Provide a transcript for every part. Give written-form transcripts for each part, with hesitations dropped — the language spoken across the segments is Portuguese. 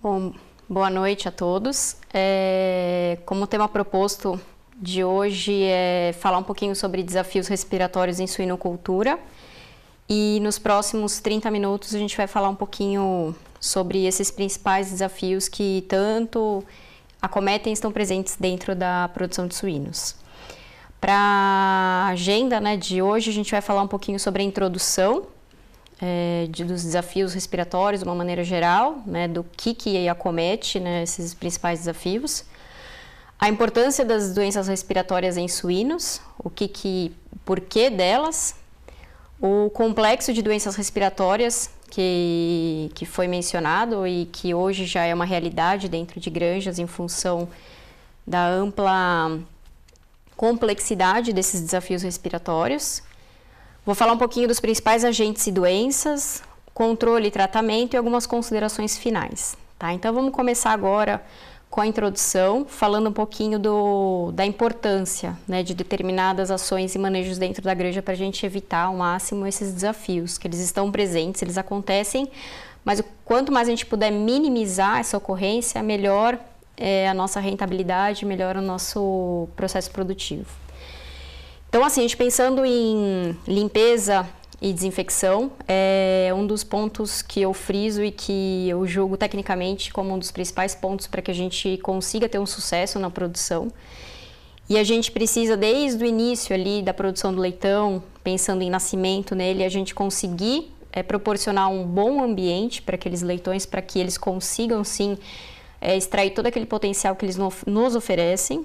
Bom, boa noite a todos. Como tema proposto de hoje é falar um pouquinho sobre desafios respiratórios em suinocultura e nos próximos 30 minutos a gente vai falar um pouquinho sobre esses principais desafios que tanto acometem e estão presentes dentro da produção de suínos. Para a agenda de hoje a gente vai falar um pouquinho sobre a introdução dos desafios respiratórios de uma maneira geral, do que acomete esses principais desafios, a importância das doenças respiratórias em suínos, porquê delas, o complexo de doenças respiratórias que foi mencionado e que hoje já é uma realidade dentro de granjas em função da ampla complexidade desses desafios respiratórios. Vou falar um pouquinho dos principais agentes e doenças, controle e tratamento e algumas considerações finais. Tá? Então vamos começar agora com a introdução, falando um pouquinho da importância de determinadas ações e manejos dentro da granja para a gente evitar ao máximo esses desafios, que eles estão presentes, eles acontecem, mas quanto mais a gente puder minimizar essa ocorrência, melhor é a nossa rentabilidade, melhor o nosso processo produtivo. Então, assim, a gente pensando em limpeza e desinfecção, é um dos pontos que eu friso e que eu julgo tecnicamente como um dos principais pontos para que a gente consiga ter um sucesso na produção. E a gente precisa, desde o início ali da produção do leitão, pensando em nascimento nele, a gente conseguir proporcionar um bom ambiente para aqueles leitões, para que eles consigam, sim, extrair todo aquele potencial que eles nos oferecem.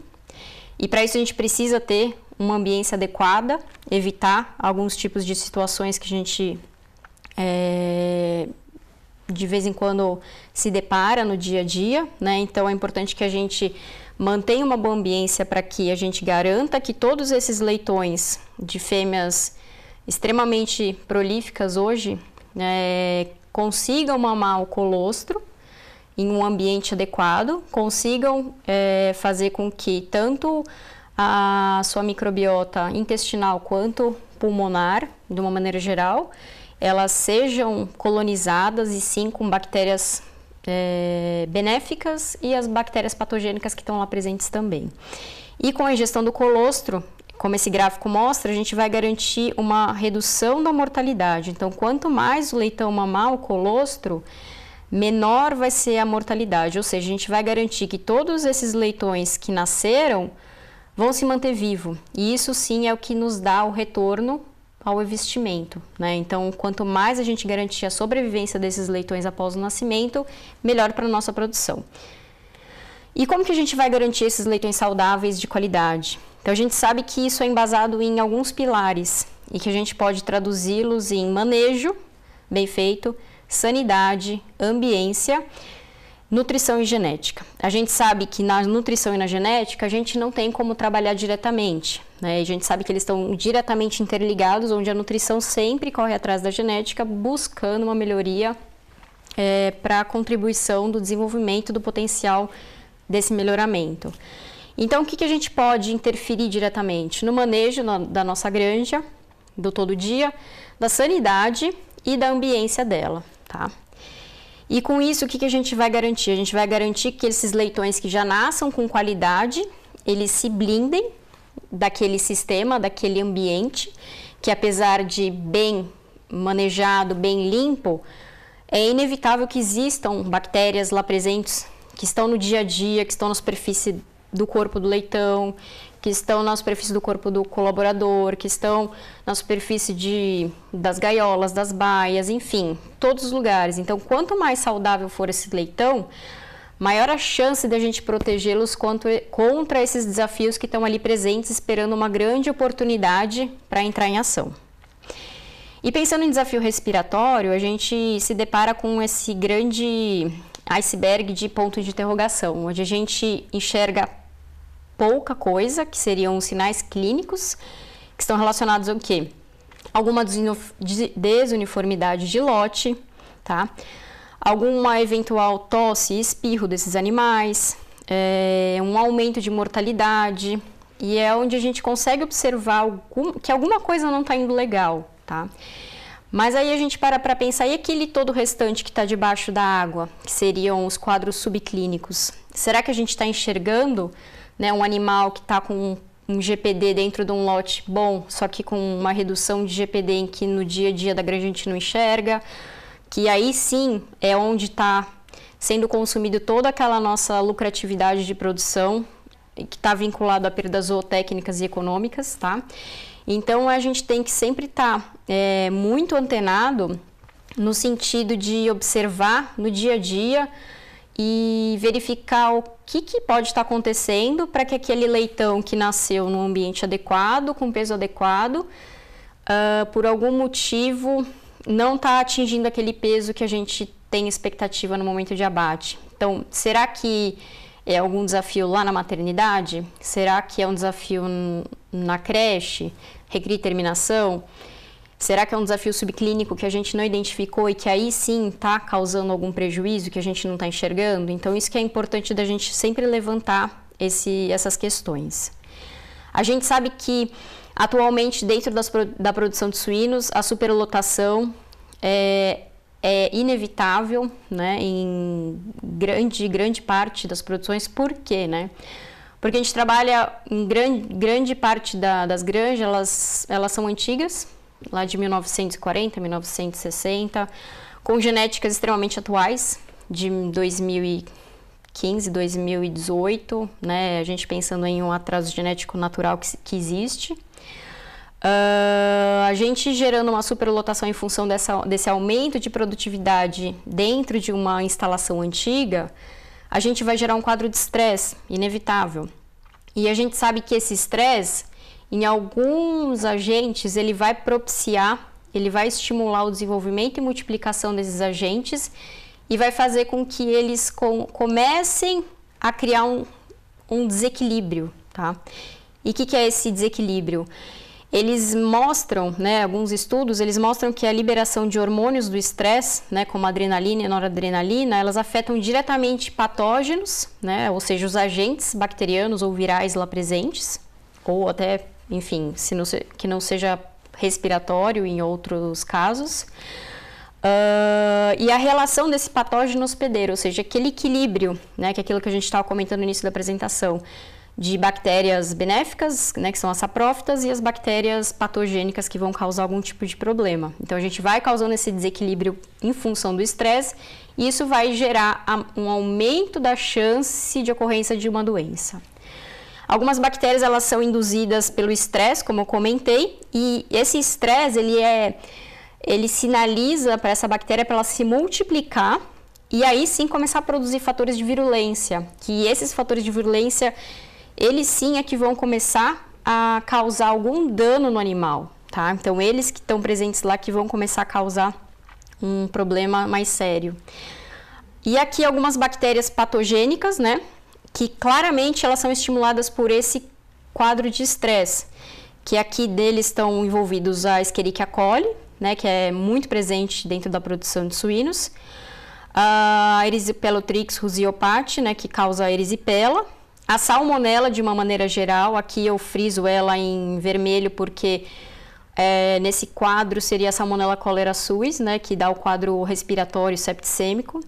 E para isso a gente precisa ter uma ambiência adequada, evitar alguns tipos de situações que a gente de vez em quando se depara no dia a dia, Então é importante que a gente mantenha uma boa ambiência para que a gente garanta que todos esses leitões de fêmeas extremamente prolíficas hoje consigam mamar o colostro em um ambiente adequado, consigam fazer com que tanto a sua microbiota intestinal quanto pulmonar, de uma maneira geral, elas sejam colonizadas e sim com bactérias benéficas e as bactérias patogênicas que estão lá presentes também. E com a ingestão do colostro, como esse gráfico mostra, a gente vai garantir uma redução da mortalidade. Então, quanto mais o leitão mamar o colostro, menor vai ser a mortalidade, ou seja, a gente vai garantir que todos esses leitões que nasceram vão se manter vivos, e isso sim é o que nos dá o retorno ao investimento, Então, quanto mais a gente garantir a sobrevivência desses leitões após o nascimento, melhor para a nossa produção. E como que a gente vai garantir esses leitões saudáveis de qualidade? Então, a gente sabe que isso é embasado em alguns pilares, e que a gente pode traduzi-los em manejo bem feito, sanidade, ambiência, nutrição e genética. A gente sabe que na nutrição e na genética a gente não tem como trabalhar diretamente, A gente sabe que eles estão diretamente interligados, onde a nutrição sempre corre atrás da genética, buscando uma melhoria para a contribuição do desenvolvimento do potencial desse melhoramento. Então, o que a gente pode interferir diretamente? No manejo da nossa granja, do todo dia, da sanidade e da ambiência dela, tá? E com isso, o que a gente vai garantir? A gente vai garantir que esses leitões que já nasçam com qualidade, eles se blindem daquele sistema, daquele ambiente, que apesar de bem manejado, bem limpo, é inevitável que existam bactérias lá presentes, que estão no dia a dia, que estão na superfície do corpo do leitão, que estão na superfície do corpo do colaborador, que estão na superfície das gaiolas, das baias, enfim, todos os lugares. Então, quanto mais saudável for esse leitão, maior a chance de a gente protegê-los contra esses desafios que estão ali presentes, esperando uma grande oportunidade para entrar em ação. E pensando em desafio respiratório, a gente se depara com esse grande iceberg de ponto de interrogação, onde a gente enxerga pouca coisa, que seriam os sinais clínicos, que estão relacionados ao quê? Alguma desuniformidade de lote, tá? Alguma eventual tosse e espirro desses animais, um aumento de mortalidade, e é onde a gente consegue observar que alguma coisa não está indo legal, tá? Mas aí a gente para pensar, e aquele todo restante que está debaixo da água, que seriam os quadros subclínicos? Será que a gente está enxergando, né, um animal que está com um GPD dentro de um lote bom, só que com uma redução de GPD em que no dia a dia da granja a gente não enxerga, que aí sim é onde está sendo consumido toda aquela nossa lucratividade de produção, que está vinculado a perdas zootécnicas e econômicas, tá? Então, a gente tem que sempre estar muito antenado no sentido de observar no dia a dia e verificar o que pode estar acontecendo para que aquele leitão que nasceu num ambiente adequado, com peso adequado, por algum motivo não está atingindo aquele peso que a gente tem expectativa no momento de abate. Então, será que é algum desafio lá na maternidade? Será que é um desafio na creche? Recria terminação? Será que é um desafio subclínico que a gente não identificou e que aí sim está causando algum prejuízo que a gente não está enxergando? Então, isso que é importante da gente sempre levantar essas questões. A gente sabe que, atualmente, dentro da produção de suínos, a superlotação é inevitável, né, em grande parte das produções. Por quê, né? Porque a gente trabalha em grande parte das granjas, elas são antigas, lá de 1940, 1960, com genéticas extremamente atuais, de 2015, 2018, né? A gente pensando em um atraso genético natural que existe. A gente gerando uma superlotação em função desse aumento de produtividade dentro de uma instalação antiga, a gente vai gerar um quadro de estresse inevitável. E a gente sabe que esse estresse, em alguns agentes, ele vai propiciar, ele vai estimular o desenvolvimento e multiplicação desses agentes e vai fazer com que eles comecem a criar um desequilíbrio, tá? E o que é esse desequilíbrio? Eles mostram, né, alguns estudos, eles mostram que a liberação de hormônios do estresse, né, como a adrenalina e a noradrenalina, elas afetam diretamente patógenos, né, ou seja, os agentes bacterianos ou virais lá presentes, ou até, enfim, que não seja respiratório em outros casos. E a relação desse patógeno hospedeiro, ou seja, aquele equilíbrio, né, que é aquilo que a gente estava comentando no início da apresentação, de bactérias benéficas, né, que são as saprófitas, e as bactérias patogênicas que vão causar algum tipo de problema. Então, a gente vai causando esse desequilíbrio em função do estresse, e isso vai gerar um aumento da chance de ocorrência de uma doença. Algumas bactérias, elas são induzidas pelo estresse, como eu comentei, e esse estresse, ele sinaliza para essa bactéria para ela se multiplicar, e aí sim começar a produzir fatores de virulência, que esses fatores de virulência, eles sim é que vão começar a causar algum dano no animal, tá? Então, eles que estão presentes lá que vão começar a causar um problema mais sério. E aqui algumas bactérias patogênicas, né? Que claramente elas são estimuladas por esse quadro de estresse, que aqui deles estão envolvidos a Escherichia coli, né? Que é muito presente dentro da produção de suínos. A Erysipelotrix ruseopati, né? Que causa a erisipela. A salmonela, de uma maneira geral, aqui eu friso ela em vermelho porque nesse quadro seria a Salmonella cholera suis, né, que dá o quadro respiratório septicêmico.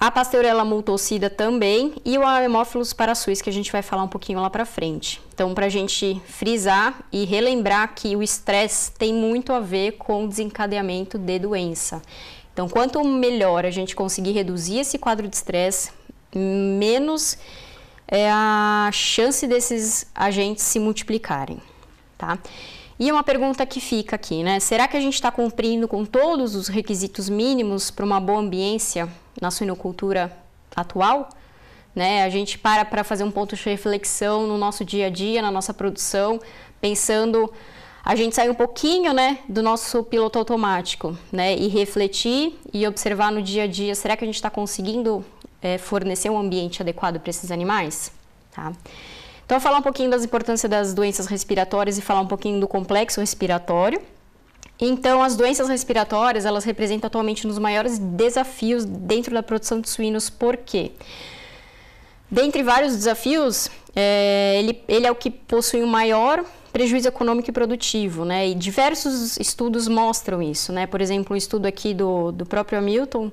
A Pasteurella multocida também e o Haemophilus parasuis, que a gente vai falar um pouquinho lá para frente. Então, para a gente frisar e relembrar que o estresse tem muito a ver com o desencadeamento de doença. Então, quanto melhor a gente conseguir reduzir esse quadro de estresse, menos a chance desses agentes se multiplicarem, tá? E uma pergunta que fica aqui, né? Será que a gente está cumprindo com todos os requisitos mínimos para uma boa ambiência na suinocultura atual? Né? A gente para fazer um ponto de reflexão no nosso dia a dia, na nossa produção, pensando, a gente sair um pouquinho, né, do nosso piloto automático, né? E refletir e observar no dia a dia, será que a gente está conseguindo fornecer um ambiente adequado para esses animais, tá? Então, falar um pouquinho das importâncias das doenças respiratórias e falar um pouquinho do complexo respiratório. Então, as doenças respiratórias, elas representam atualmente um dos maiores desafios dentro da produção de suínos. Por quê? Dentre vários desafios, ele é o que possui um maior prejuízo econômico e produtivo, né? E diversos estudos mostram isso, né? Por exemplo, um estudo aqui do próprio Hamilton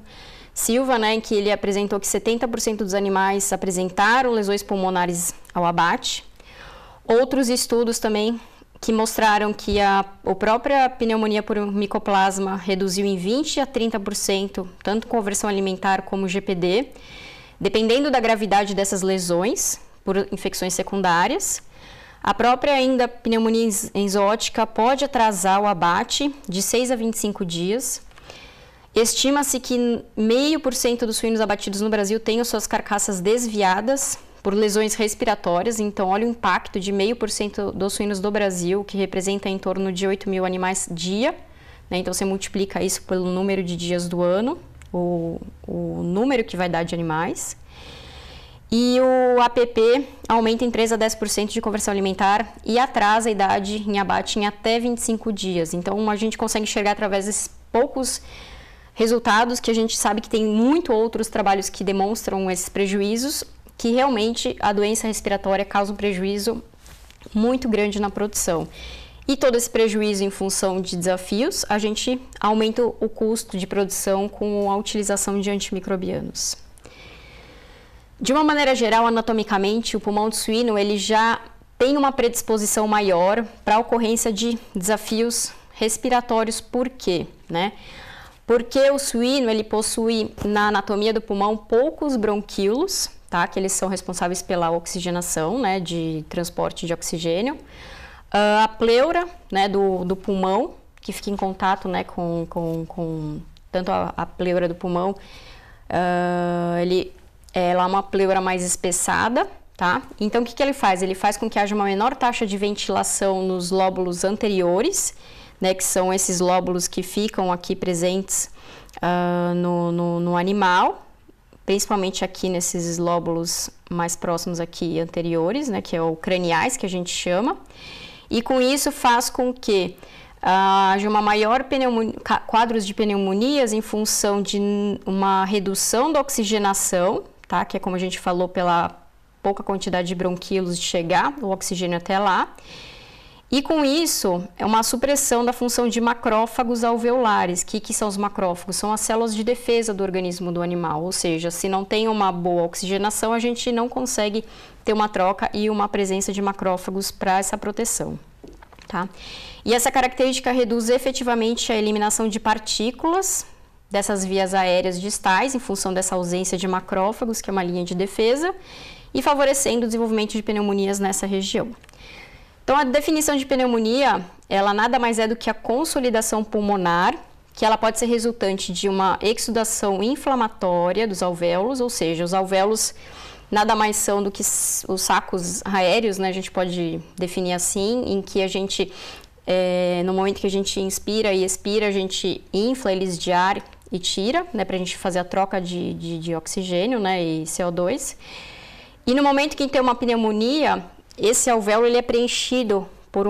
Silva, né, em que ele apresentou que 70% dos animais apresentaram lesões pulmonares ao abate. Outros estudos também que mostraram que a própria pneumonia por micoplasma reduziu em 20% a 30%, tanto conversão alimentar como GPD, dependendo da gravidade dessas lesões por infecções secundárias. A própria ainda pneumonia enzótica pode atrasar o abate de 6 a 25 dias. Estima-se que 0,5% dos suínos abatidos no Brasil tenham suas carcaças desviadas por lesões respiratórias. Então, olha o impacto de 0,5% dos suínos do Brasil, que representa em torno de 8 mil animais dia, né? Então, você multiplica isso pelo número de dias do ano, o número que vai dar de animais. E o APP aumenta em 3 a 10% de conversão alimentar e atrasa a idade em abate em até 25 dias. Então, a gente consegue enxergar através desses poucos resultados, que a gente sabe que tem muito outros trabalhos que demonstram esses prejuízos, que realmente a doença respiratória causa um prejuízo muito grande na produção. E todo esse prejuízo em função de desafios, a gente aumenta o custo de produção com a utilização de antimicrobianos. De uma maneira geral, anatomicamente, o pulmão de suíno ele já tem uma predisposição maior para a ocorrência de desafios respiratórios. Por quê? Porque o suíno ele possui na anatomia do pulmão poucos bronquíolos, tá? Que eles são responsáveis pela oxigenação, né, de transporte de oxigênio. A pleura, né, do pulmão, que fica em contato, né, com tanto a pleura do pulmão, ela é uma pleura mais espessada, tá? Então, o que ele faz? Ele faz com que haja uma menor taxa de ventilação nos lóbulos anteriores, né, que são esses lóbulos que ficam aqui presentes no animal, principalmente aqui nesses lóbulos mais próximos aqui anteriores, né, que é o craniais, que a gente chama. E com isso faz com que haja uma maior quadros de pneumonias em função de uma redução da oxigenação, tá? Que é como a gente falou, pela pouca quantidade de bronquíolos de chegar o oxigênio até lá. E com isso, é uma supressão da função de macrófagos alveolares. O que são os macrófagos? São as células de defesa do organismo do animal, ou seja, se não tem uma boa oxigenação, a gente não consegue ter uma troca e uma presença de macrófagos para essa proteção, tá? E essa característica reduz efetivamente a eliminação de partículas dessas vias aéreas distais, em função dessa ausência de macrófagos, que é uma linha de defesa, e favorecendo o desenvolvimento de pneumonias nessa região. Então, a definição de pneumonia, ela nada mais é do que a consolidação pulmonar, que ela pode ser resultante de uma exudação inflamatória dos alvéolos, ou seja, os alvéolos nada mais são do que os sacos aéreos, né? A gente pode definir assim, em que a gente, no momento que a gente inspira e expira, a gente infla eles de ar e tira, né? Para a gente fazer a troca de oxigênio, né? E CO2. E no momento que tem uma pneumonia, esse alvéolo ele é preenchido por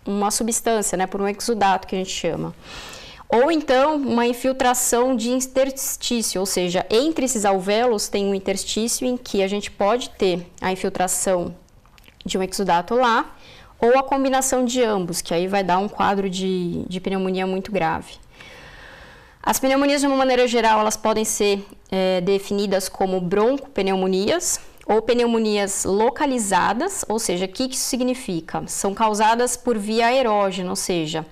uma substância, né, por um exudato que a gente chama. Ou então uma infiltração de interstício, ou seja, entre esses alvéolos tem um interstício em que a gente pode ter a infiltração de um exudato lá, ou a combinação de ambos, que aí vai dar um quadro de pneumonia muito grave. As pneumonias, de uma maneira geral, elas podem ser definidas como broncopneumonias, ou pneumonias localizadas, ou seja, o que isso significa? São causadas por via aerógena, ou seja,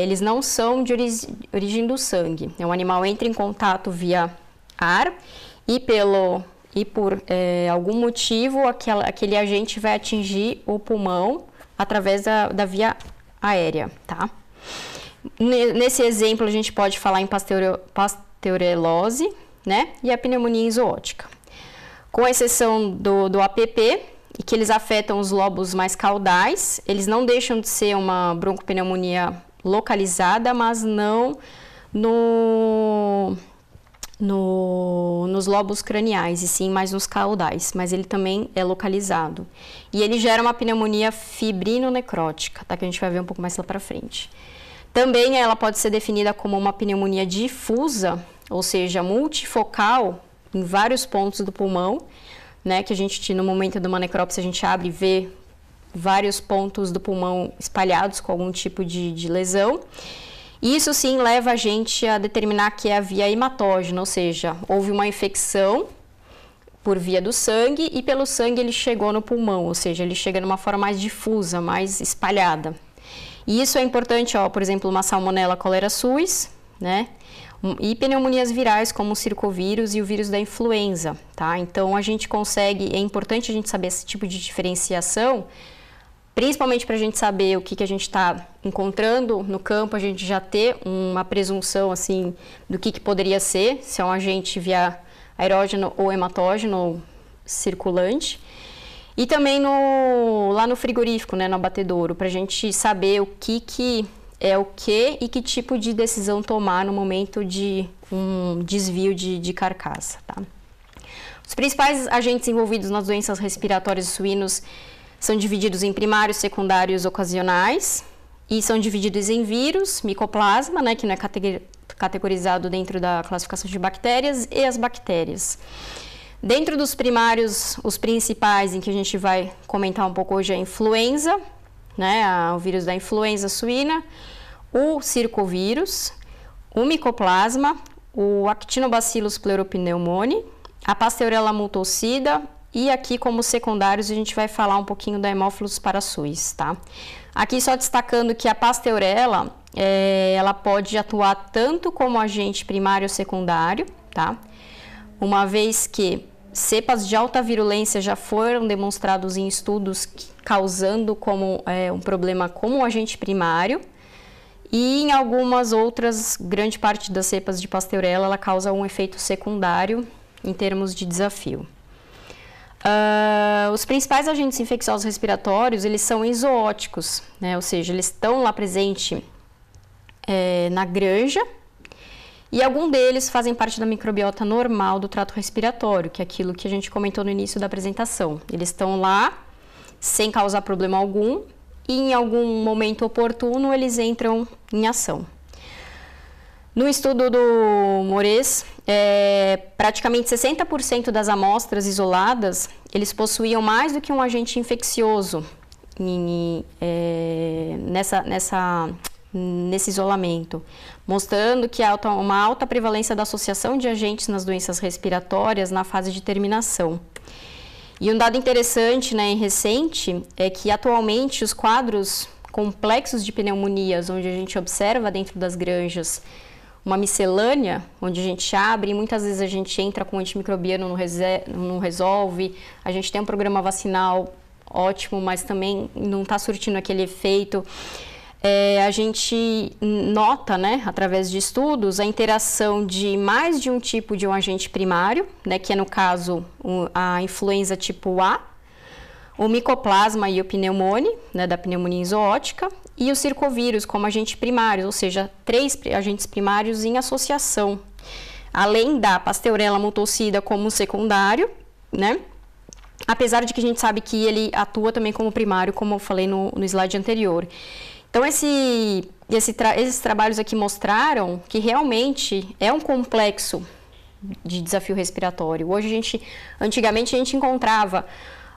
eles não são de origem do sangue. O animal entra em contato via ar e por algum motivo aquele agente vai atingir o pulmão através da via aérea, tá? Nesse exemplo a gente pode falar em pasteurelose, né? E a pneumonia enzótica. Com exceção do APP, e que eles afetam os lobos mais caudais, eles não deixam de ser uma broncopneumonia localizada, mas não nos lobos craniais, e sim mais nos caudais, mas ele também é localizado. E ele gera uma pneumonia fibrinonecrótica, tá? Que a gente vai ver um pouco mais lá para frente. Também ela pode ser definida como uma pneumonia difusa, ou seja, multifocal, em vários pontos do pulmão, né, que a gente, no momento de uma necrópsia, a gente abre e vê vários pontos do pulmão espalhados com algum tipo de lesão. Isso sim leva a gente a determinar que é a via hematógena, ou seja, houve uma infecção por via do sangue e pelo sangue ele chegou no pulmão, ou seja, ele chega de uma forma mais difusa, mais espalhada. E isso é importante, ó, por exemplo, uma salmonella cholera suis, né? E pneumonias virais como o circovírus e o vírus da influenza, tá? Então a gente consegue, é importante a gente saber esse tipo de diferenciação, principalmente para a gente saber o que a gente está encontrando no campo, a gente já ter uma presunção assim do que poderia ser, se é um agente via aerógeno ou hematógeno ou circulante. E também lá no frigorífico, né, no abatedouro, para a gente saber o que é o que e que tipo de decisão tomar no momento de um desvio de carcaça, tá? Os principais agentes envolvidos nas doenças respiratórias de suínos são divididos em primários, secundários, ocasionais, e são divididos em vírus, micoplasma, né, que não é categorizado dentro da classificação de bactérias, e as bactérias. Dentro dos primários, os principais em que a gente vai comentar um pouco hoje é a influenza, né, o vírus da influenza suína, o circovírus, o micoplasma, o Actinobacillus pleuropneumoniae, a Pasteurella multocida e aqui como secundários a gente vai falar um pouquinho da Haemophilus parasuis, tá? Aqui só destacando que a Pasteurella, ela pode atuar tanto como agente primário ou secundário, tá? Uma vez que cepas de alta virulência já foram demonstrados em estudos causando como um problema como agente primário, e em algumas outras, grande parte das cepas de Pasteurella, ela causa um efeito secundário em termos de desafio. Os principais agentes infecciosos respiratórios, eles são exoóticos, né? Ou seja, eles estão lá presentes na granja, e algum deles fazem parte da microbiota normal do trato respiratório, que é aquilo que a gente comentou no início da apresentação. Eles estão lá sem causar problema algum e em algum momento oportuno eles entram em ação. No estudo do Mores, praticamente 60% das amostras isoladas, eles possuíam mais do que um agente infeccioso nesse isolamento, mostrando que há uma alta prevalência da associação de agentes nas doenças respiratórias na fase de terminação. E um dado interessante, né, e recente, é que atualmente os quadros complexos de pneumonias, onde a gente observa dentro das granjas uma miscelânea, onde a gente abre e muitas vezes a gente entra com antimicrobiano, não resolve, a gente tem um programa vacinal ótimo, mas também não está surtindo aquele efeito. A gente nota, né, através de estudos, a interação de mais de um tipo de um agente primário, né, que é no caso a influenza tipo A, o micoplasma e o pneumoniae, né, da pneumonia zoótica, e o circovírus como agente primário, ou seja, 3 agentes primários em associação, além da Pasteurella multocida como secundário, né, apesar de que a gente sabe que ele atua também como primário, como eu falei no slide anterior. Então, esses trabalhos aqui mostraram que realmente é um complexo de desafio respiratório. Antigamente a gente encontrava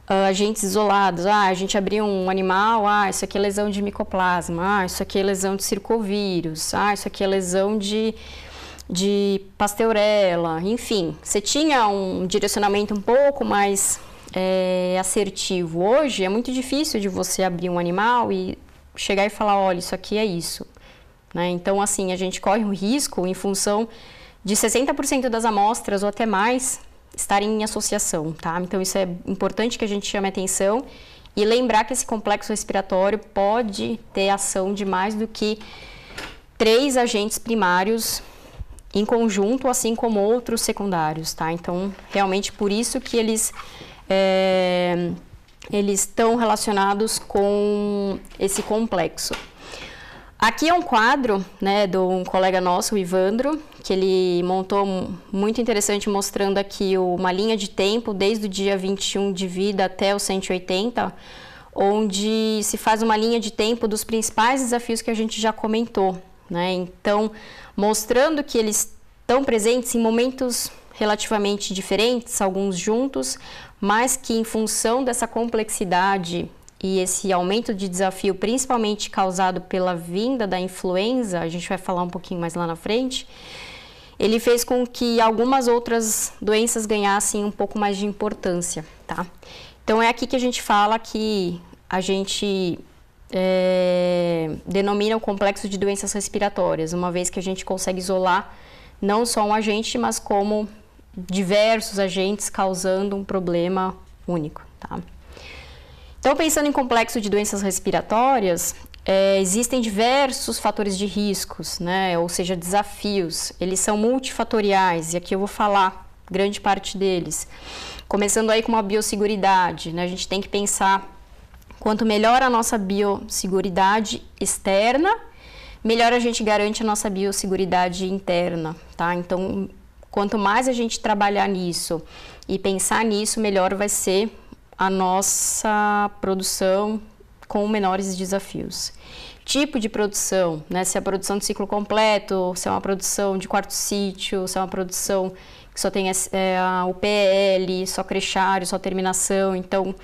agentes isolados, a gente abria um animal, isso aqui é lesão de micoplasma, isso aqui é lesão de circovírus, isso aqui é lesão de Pasteurella, enfim, você tinha um direcionamento um pouco mais assertivo. Hoje é muito difícil de você abrir um animal e chegar e falar, olha, isso aqui é isso, né? Então, assim, a gente corre um risco em função de 60% das amostras ou até mais estarem em associação, tá? Então, isso é importante que a gente chame atenção e lembrar que esse complexo respiratório pode ter ação de mais do que 3 agentes primários em conjunto, assim como outros secundários, tá? Então, realmente, por isso que eles estão relacionados com esse complexo. Aqui é um quadro, né, de um colega nosso, o Ivandro, que ele montou muito interessante, mostrando aqui uma linha de tempo desde o dia 21 de vida até o 180, onde se faz uma linha de tempo dos principais desafios que a gente já comentou, né? Então, mostrando que eles estão presentes em momentos relativamente diferentes, alguns juntos, mas que em função dessa complexidade e esse aumento de desafio, principalmente causado pela vinda da influenza, a gente vai falar um pouquinho mais lá na frente, ele fez com que algumas outras doenças ganhassem um pouco mais de importância, tá? Então é aqui que a gente fala que a gente denomina o complexo de doenças respiratórias, uma vez que a gente consegue isolar não só um agente, mas como diversos agentes causando um problema único, tá? Então, pensando em complexo de doenças respiratórias, existem diversos fatores de riscos, né? Ou seja, desafios. Eles são multifatoriais e aqui eu vou falar grande parte deles. Começando aí com uma biosseguridade, né? A gente tem que pensar quanto melhor a nossa biosseguridade externa, melhor a gente garante a nossa biosseguridade interna, tá? Então, quanto mais a gente trabalhar nisso e pensar nisso, melhor vai ser a nossa produção com menores desafios. Tipo de produção, né? Se é a produção de ciclo completo, se é uma produção de quarto sítio, se é uma produção que só tem o PL, só crechário, só terminação. Então,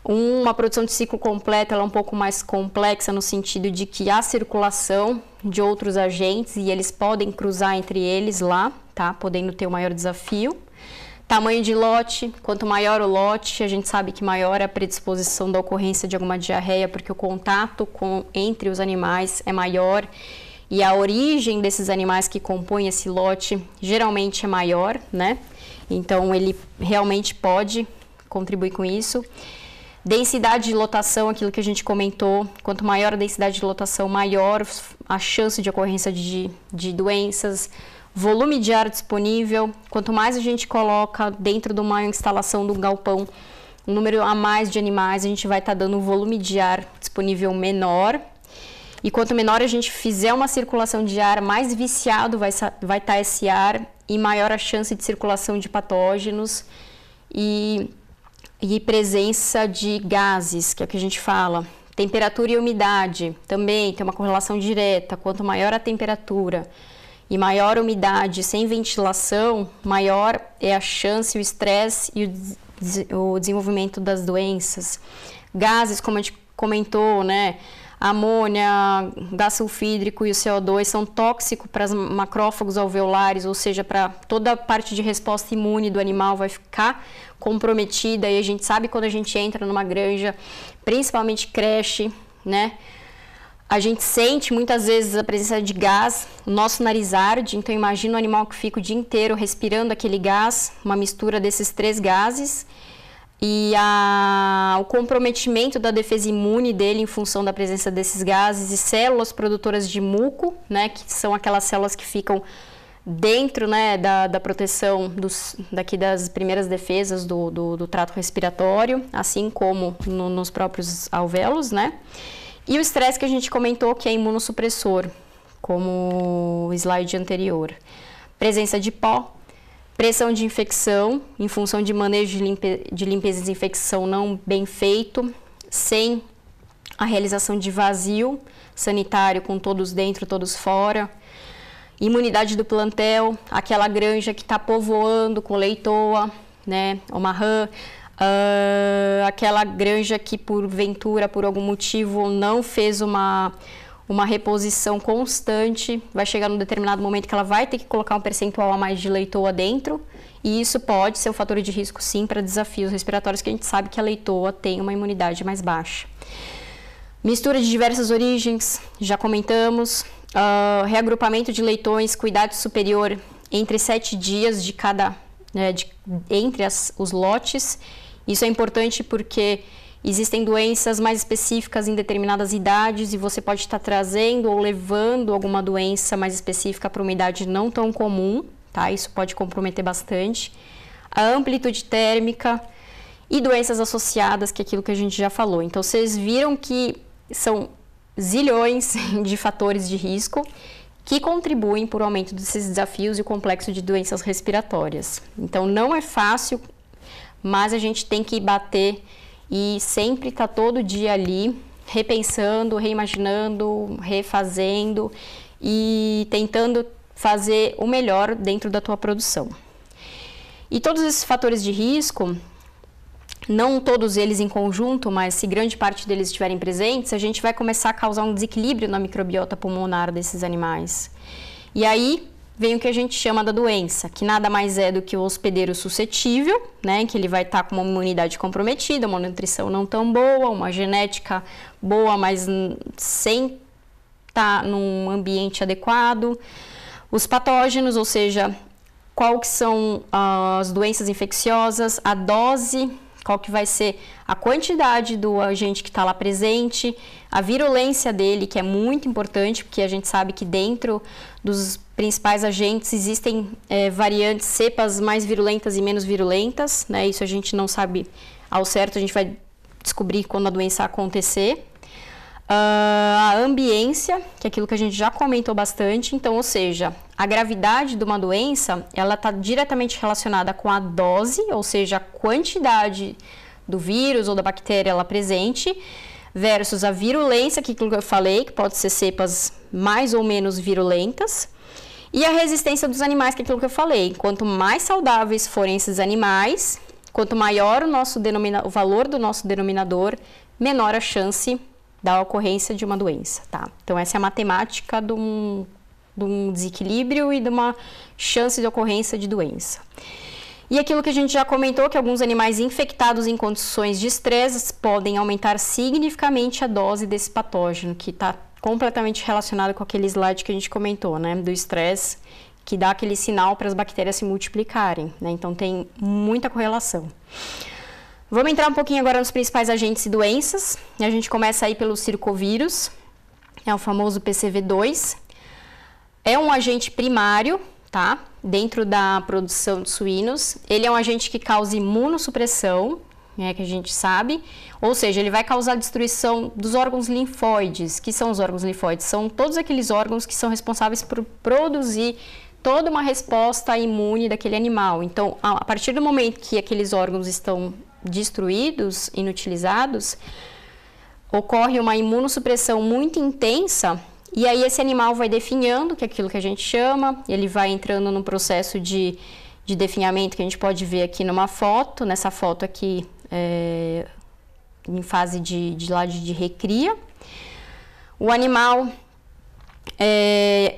uma produção de ciclo completo ela é um pouco mais complexa no sentido de que há circulação de outros agentes e eles podem cruzar entre eles lá, tá? Podendo ter um maior desafio. Tamanho de lote, quanto maior o lote, a gente sabe que maior é a predisposição da ocorrência de alguma diarreia, porque o contato entre os animais é maior e a origem desses animais que compõem esse lote geralmente é maior, né? Então, ele realmente pode contribuir com isso. Densidade de lotação, aquilo que a gente comentou, quanto maior a densidade de lotação, maior a chance de ocorrência de doenças. Volume de ar disponível, quanto mais a gente coloca dentro de uma instalação do galpão, um número a mais de animais, a gente vai estar dando um volume de ar disponível menor. E quanto menor a gente fizer uma circulação de ar, mais viciado vai estar esse ar e maior a chance de circulação de patógenos e presença de gases, que é o que a gente fala. Temperatura e umidade também tem uma correlação direta. Quanto maior a temperatura e maior a umidade sem ventilação, maior é a chance, o estresse e o desenvolvimento das doenças. Gases, como a gente comentou, né? Amônia, gás sulfídrico e o CO2 são tóxicos para os macrófagos alveolares, ou seja, para toda a parte de resposta imune do animal vai ficar comprometida. E a gente sabe quando a gente entra numa granja, principalmente creche, né? A gente sente muitas vezes a presença de gás, o nosso nariz arde, então imagina um animal que fica o dia inteiro respirando aquele gás, uma mistura desses 3 gases. E o comprometimento da defesa imune dele em função da presença desses gases e células produtoras de muco, né, que são aquelas células que ficam dentro, né, da proteção das primeiras defesas do trato respiratório, assim como nos próprios alvéolos, né? E o estresse que a gente comentou, que é imunossupressor, como o slide anterior. Presença de pó. Pressão de infecção, em função de manejo de limpeza e desinfecção não bem feito, sem a realização de vazio sanitário com todos dentro, todos fora. Imunidade do plantel, aquela granja que está povoando com leitoa, né, uma rã, aquela granja que porventura, por algum motivo, não fez uma reposição constante, vai chegar num determinado momento que ela vai ter que colocar um percentual a mais de leitoa dentro, e isso pode ser um fator de risco, sim, para desafios respiratórios, que a gente sabe que a leitoa tem uma imunidade mais baixa. Mistura de diversas origens, já comentamos. Reagrupamento de leitões, cuidado superior entre 7 dias de cada, né, entre os lotes. Isso é importante porque existem doenças mais específicas em determinadas idades e você pode estar trazendo ou levando alguma doença mais específica para uma idade não tão comum, tá? Isso pode comprometer bastante. A amplitude térmica e doenças associadas, que é aquilo que a gente já falou. Então, vocês viram que são zilhões de fatores de risco que contribuem para o aumento desses desafios e o complexo de doenças respiratórias. Então, não é fácil, mas a gente tem que bater e sempre estar todo dia ali, repensando, reimaginando, refazendo e tentando fazer o melhor dentro da tua produção. E todos esses fatores de risco, não todos eles em conjunto, mas se grande parte deles estiverem presentes, a gente vai começar a causar um desequilíbrio na microbiota pulmonar desses animais. E aí vem o que a gente chama da doença, que nada mais é do que o hospedeiro suscetível, né, que ele vai estar com uma imunidade comprometida, uma nutrição não tão boa, uma genética boa, mas sem estar num ambiente adequado. Os patógenos, ou seja, qual que são as doenças infecciosas, a dose, qual que vai ser a quantidade do agente que está lá presente, a virulência dele, que é muito importante, porque a gente sabe que dentro dos principais agentes existem variantes, cepas mais virulentas e menos virulentas, né? Isso a gente não sabe ao certo, a gente vai descobrir quando a doença acontecer. A ambiência, que é aquilo que a gente já comentou bastante, então, ou seja, a gravidade de uma doença, ela está diretamente relacionada com a dose, ou seja, a quantidade do vírus ou da bactéria lá presente, versus a virulência, que é aquilo que eu falei, que pode ser cepas mais ou menos virulentas, e a resistência dos animais, que é aquilo que eu falei. Quanto mais saudáveis forem esses animais, quanto maior o valor do nosso denominador, menor a chance da ocorrência de uma doença, tá? Então, essa é a matemática de um desequilíbrio e de uma chance de ocorrência de doença. E aquilo que a gente já comentou, que alguns animais infectados em condições de estresse podem aumentar significativamente a dose desse patógeno, que está completamente relacionado com aquele slide que a gente comentou, né? Do estresse, que dá aquele sinal para as bactérias se multiplicarem, né? Então, tem muita correlação. Vamos entrar um pouquinho agora nos principais agentes e doenças. A gente começa aí pelo circovírus, é o famoso PCV2. É um agente primário, tá? Dentro da produção de suínos. Ele é um agente que causa imunossupressão, que a gente sabe. Ou seja, ele vai causar destruição dos órgãos linfóides. Que são os órgãos linfóides? São todos aqueles órgãos que são responsáveis por produzir toda uma resposta imune daquele animal. Então, a partir do momento que aqueles órgãos estão destruídos, inutilizados, ocorre uma imunossupressão muito intensa e aí esse animal vai definhando, que é aquilo que a gente chama, ele vai entrando num processo de definhamento que a gente pode ver aqui numa foto, nessa foto aqui em fase de recria. O animal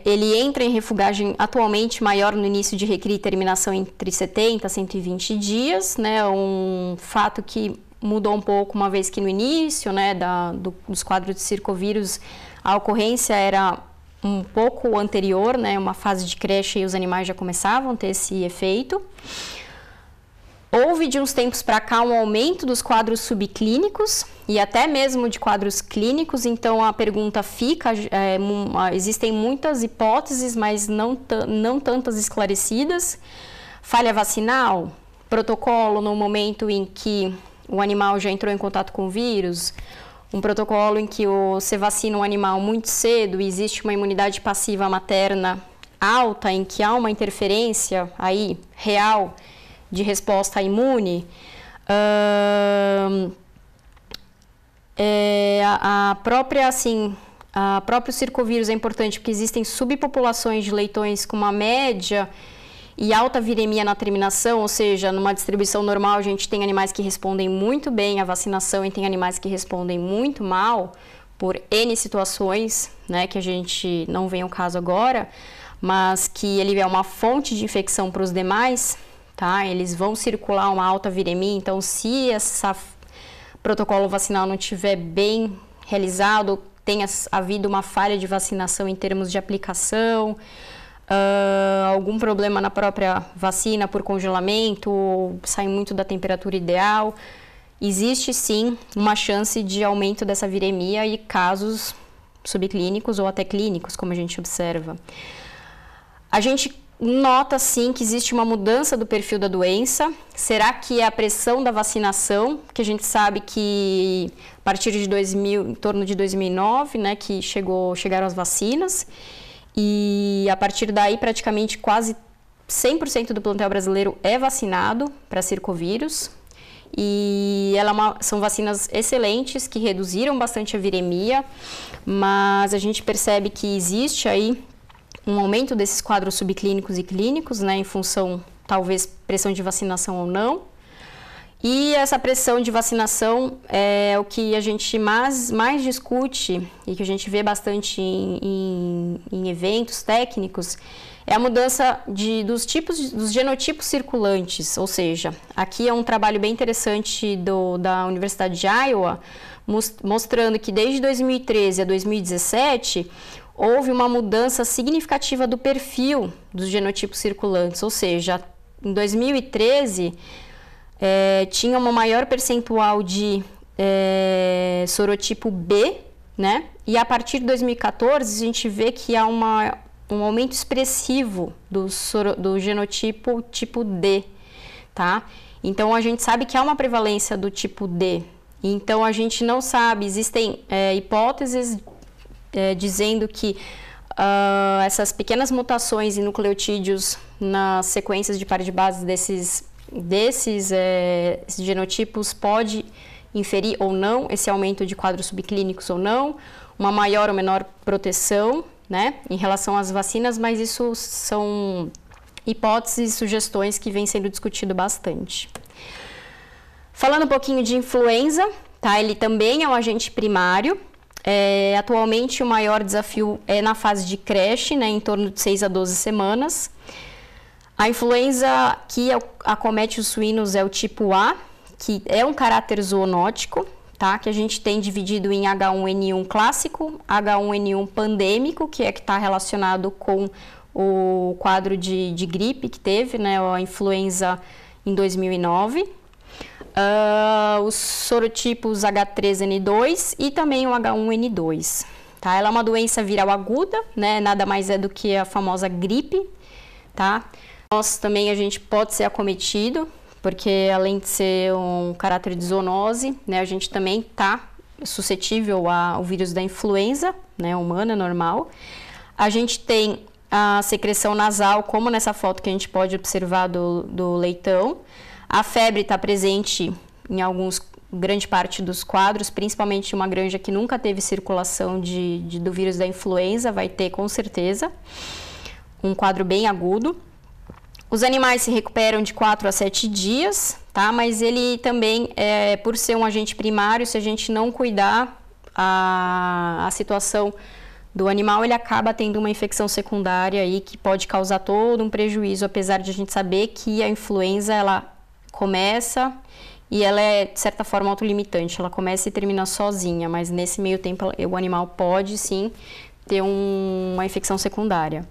ele entra em refugagem atualmente maior no início de recria e terminação entre 70 a 120 dias, né? Um fato que mudou um pouco, uma vez que no início, né, dos quadros de circovírus, a ocorrência era um pouco anterior, né? Uma fase de creche e os animais já começavam a ter esse efeito. Houve de uns tempos para cá um aumento dos quadros subclínicos e até mesmo de quadros clínicos, então a pergunta fica, existem muitas hipóteses, mas não tantas esclarecidas. Falha vacinal, protocolo no momento em que o animal já entrou em contato com o vírus, um protocolo em que você vacina um animal muito cedo e existe uma imunidade passiva materna alta, em que há uma interferência aí real de resposta imune. A próprio circovírus é importante porque existem subpopulações de leitões com uma média e alta viremia na terminação, ou seja, numa distribuição normal a gente tem animais que respondem muito bem à vacinação e tem animais que respondem muito mal por N situações, né, que a gente não vem ao caso agora, mas que ele é uma fonte de infecção para os demais. Tá? Eles vão circular uma alta viremia, então se esse protocolo vacinal não estiver bem realizado, tenha havido uma falha de vacinação em termos de aplicação, algum problema na própria vacina por congelamento, ou sai muito da temperatura ideal, existe sim uma chance de aumento dessa viremia e casos subclínicos ou até clínicos, como a gente observa. A gente nota sim que existe uma mudança do perfil da doença. Será que é a pressão da vacinação? Que a gente sabe que a partir de 2000, em torno de 2009, né, que chegaram as vacinas, e a partir daí praticamente quase 100% do plantel brasileiro é vacinado para circovírus. E são vacinas excelentes que reduziram bastante a viremia, mas a gente percebe que existe aí um aumento desses quadros subclínicos e clínicos, né, em função, talvez, pressão de vacinação ou não. E essa pressão de vacinação é o que a gente mais discute e que a gente vê bastante em eventos técnicos, é a mudança dos genotipos circulantes, ou seja, aqui é um trabalho bem interessante da Universidade de Iowa, mostrando que desde 2013 a 2017 houve uma mudança significativa do perfil dos genotipos circulantes, ou seja, em 2013 tinha uma maior percentual de sorotipo B, né? E a partir de 2014 a gente vê que há um aumento expressivo do genotipo tipo D, tá? Então a gente sabe que há uma prevalência do tipo D. Então a gente não sabe, existem hipóteses dizendo que essas pequenas mutações em nucleotídeos nas sequências de par de bases desses genotipos pode inferir ou não esse aumento de quadros subclínicos ou não, uma maior ou menor proteção, né, em relação às vacinas, mas isso são hipóteses e sugestões que vêm sendo discutido bastante. Falando um pouquinho de influenza, tá, ele também é um agente primário. Atualmente o maior desafio é na fase de creche, né, em torno de 6 a 12 semanas. A influenza que acomete os suínos é o tipo A, que é um caráter zoonótico, tá? Que a gente tem dividido em H1N1 clássico, H1N1 pandêmico, que está relacionado com o quadro de gripe que teve, né? A influenza em 2009. Os sorotipos H3N2 e também o H1N2. Tá? Ela é uma doença viral aguda, né? Nada mais é do que a famosa gripe, tá? Nós também a gente pode ser acometido, porque além de ser um caráter de zoonose, né, a gente também está suscetível ao vírus da influenza, né, humana, normal. A gente tem a secreção nasal, como nessa foto que a gente pode observar do leitão. A febre está presente em grande parte dos quadros, principalmente uma granja que nunca teve circulação do vírus da influenza, vai ter com certeza um quadro bem agudo. Os animais se recuperam de 4 a 7 dias, tá? Mas ele também, por ser um agente primário, se a gente não cuidar a situação do animal, ele acaba tendo uma infecção secundária aí que pode causar todo um prejuízo, apesar de a gente saber que a influenza, ela começa e ela é, de certa forma, autolimitante. Ela começa e termina sozinha, mas nesse meio tempo o animal pode, sim, ter uma infecção secundária.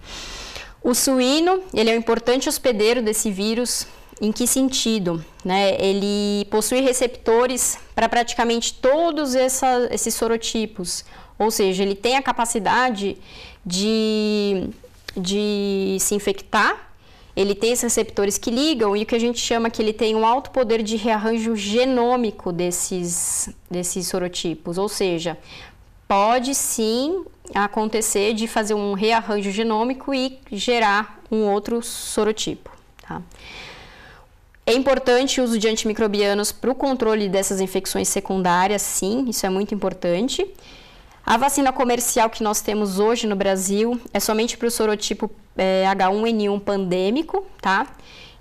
O suíno, ele é um importante hospedeiro desse vírus. Em que sentido? Né? Ele possui receptores para praticamente todos esses sorotipos, ou seja, ele tem a capacidade de se infectar, ele tem esses receptores que ligam e o que a gente chama que ele tem um alto poder de rearranjo genômico desses sorotipos, ou seja, pode sim acontecer de fazer um rearranjo genômico e gerar um outro sorotipo. Tá? É importante o uso de antimicrobianos para o controle dessas infecções secundárias, sim, isso é muito importante. A vacina comercial que nós temos hoje no Brasil é somente para o sorotipo H1N1 pandêmico, tá?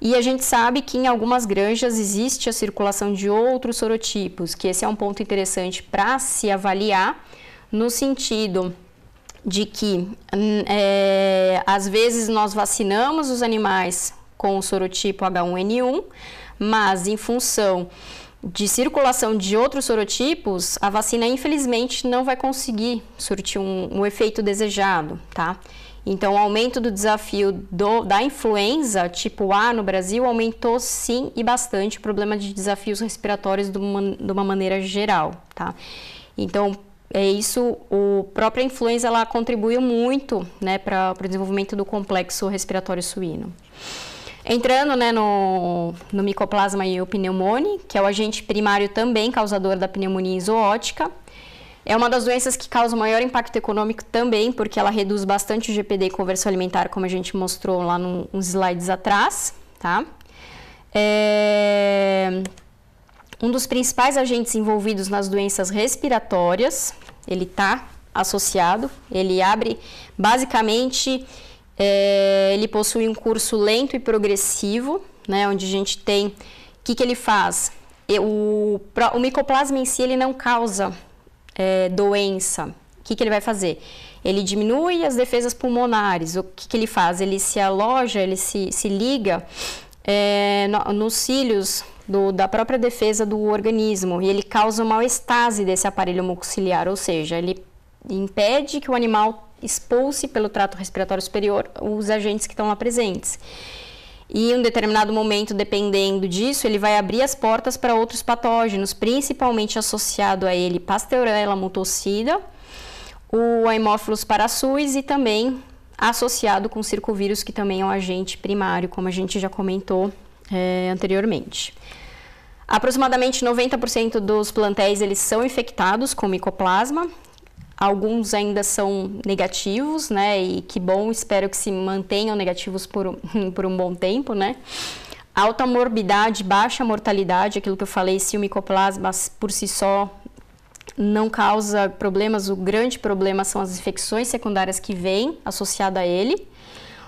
E a gente sabe que em algumas granjas existe a circulação de outros sorotipos, que esse é um ponto interessante para se avaliar, no sentido de que, às vezes, nós vacinamos os animais com o sorotipo H1N1, mas em função de circulação de outros sorotipos, a vacina, infelizmente, não vai conseguir surtir um efeito desejado, tá? Então, o aumento do desafio da influenza tipo A no Brasil aumentou, sim, e bastante o problema de desafios respiratórios de uma maneira geral, tá? Então, a própria influenza, ela contribuiu muito, né, para o desenvolvimento do complexo respiratório suíno. Entrando, né, no Mycoplasma pneumoniae, que é o agente primário também causador da pneumonia zoótica. É uma das doenças que causa maior impacto econômico também, porque ela reduz bastante o GPD e conversão alimentar, como a gente mostrou lá nos slides atrás, tá? Um dos principais agentes envolvidos nas doenças respiratórias, ele está associado, ele abre, basicamente, ele possui um curso lento e progressivo, né, onde a gente tem, o que ele faz? O micoplasma em si, ele não causa doença. O que ele vai fazer? Ele diminui as defesas pulmonares. O que ele faz? Ele se aloja, ele se liga nos cílios da própria defesa do organismo e ele causa uma estase desse aparelho mucociliar, ou seja, ele impede que o animal expulse pelo trato respiratório superior os agentes que estão lá presentes. E em um determinado momento, dependendo disso, ele vai abrir as portas para outros patógenos, principalmente associado a ele Pasteurella multocida, o Haemophilus parasuis e também associado com o circovírus, que também é um agente primário, como a gente já comentou anteriormente. Aproximadamente 90% dos plantéis eles são infectados com micoplasma. Alguns ainda são negativos, né? E que bom, espero que se mantenham negativos por um bom tempo, né? Alta morbidade, baixa mortalidade, aquilo que eu falei, se o micoplasma por si só não causa problemas, o grande problema são as infecções secundárias que vêm associadas a ele.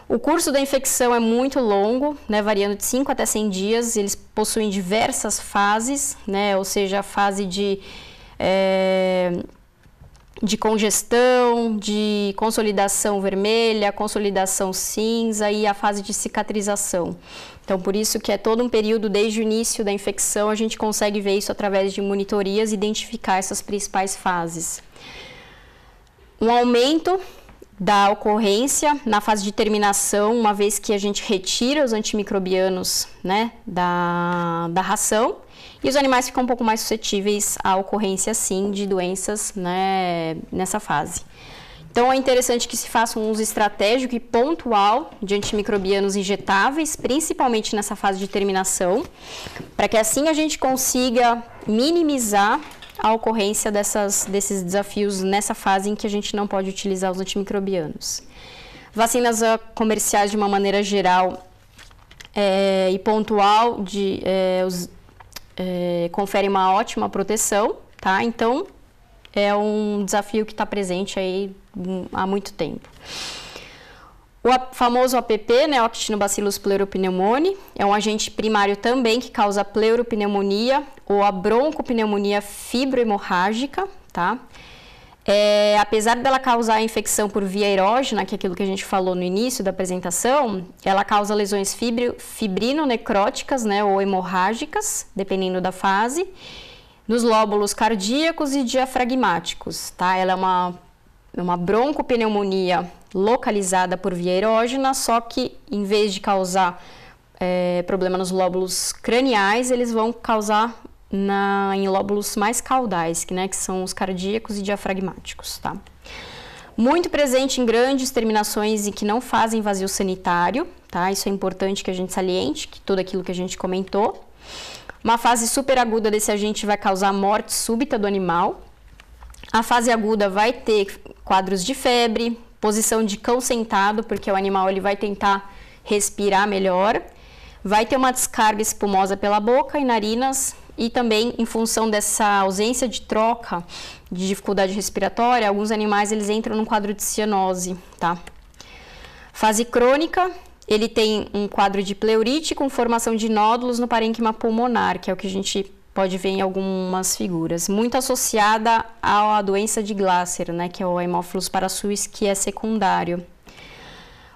O curso da infecção é muito longo, né, variando de 5 até 100 dias, eles possuem diversas fases, né, ou seja, a fase de congestão, de consolidação vermelha, consolidação cinza e a fase de cicatrização. Então, por isso que é todo um período, desde o início da infecção, a gente consegue ver isso através de monitorias e identificar essas principais fases. Um aumento da ocorrência na fase de terminação, uma vez que a gente retira os antimicrobianos, né, da ração, e os animais ficam um pouco mais suscetíveis à ocorrência, sim, de doenças, né, nessa fase. Então, é interessante que se faça um uso estratégico e pontual de antimicrobianos injetáveis, principalmente nessa fase de terminação, para que assim a gente consiga minimizar a ocorrência desses desafios nessa fase em que a gente não pode utilizar os antimicrobianos. Vacinas comerciais, de uma maneira geral e pontual, conferem uma ótima proteção, tá? Então, é um desafio que está presente aí há muito tempo. O famoso APP, né, Actinobacillus pleuropneumoniae, é um agente primário também que causa pleuropneumonia ou a broncopneumonia fibrohemorrágica, tá? Apesar dela causar infecção por via erógena, que é aquilo que a gente falou no início da apresentação, ela causa lesões fibrinonecróticas, né, ou hemorrágicas, dependendo da fase, nos lóbulos cardíacos e diafragmáticos, tá? Ela é uma broncopneumonia localizada por via erógena, só que em vez de causar problema nos lóbulos craniais, eles vão causar em lóbulos mais caudais, né, que são os cardíacos e diafragmáticos, tá? Muito presente em grandes terminações e que não fazem vazio sanitário, tá? Isso é importante que a gente saliente, que tudo aquilo que a gente comentou. Uma fase superaguda desse agente vai causar morte súbita do animal. A fase aguda vai ter quadros de febre, posição de cão sentado, porque o animal ele vai tentar respirar melhor. Vai ter uma descarga espumosa pela boca e narinas, e também em função dessa ausência de troca, de dificuldade respiratória, alguns animais eles entram num quadro de cianose, tá? Fase crônica, ele tem um quadro de pleurite com formação de nódulos no parênquima pulmonar, que é o que a gente pode ver em algumas figuras, muito associada à doença de Glasser, né, que é o Haemophilus parasuis, que é secundário.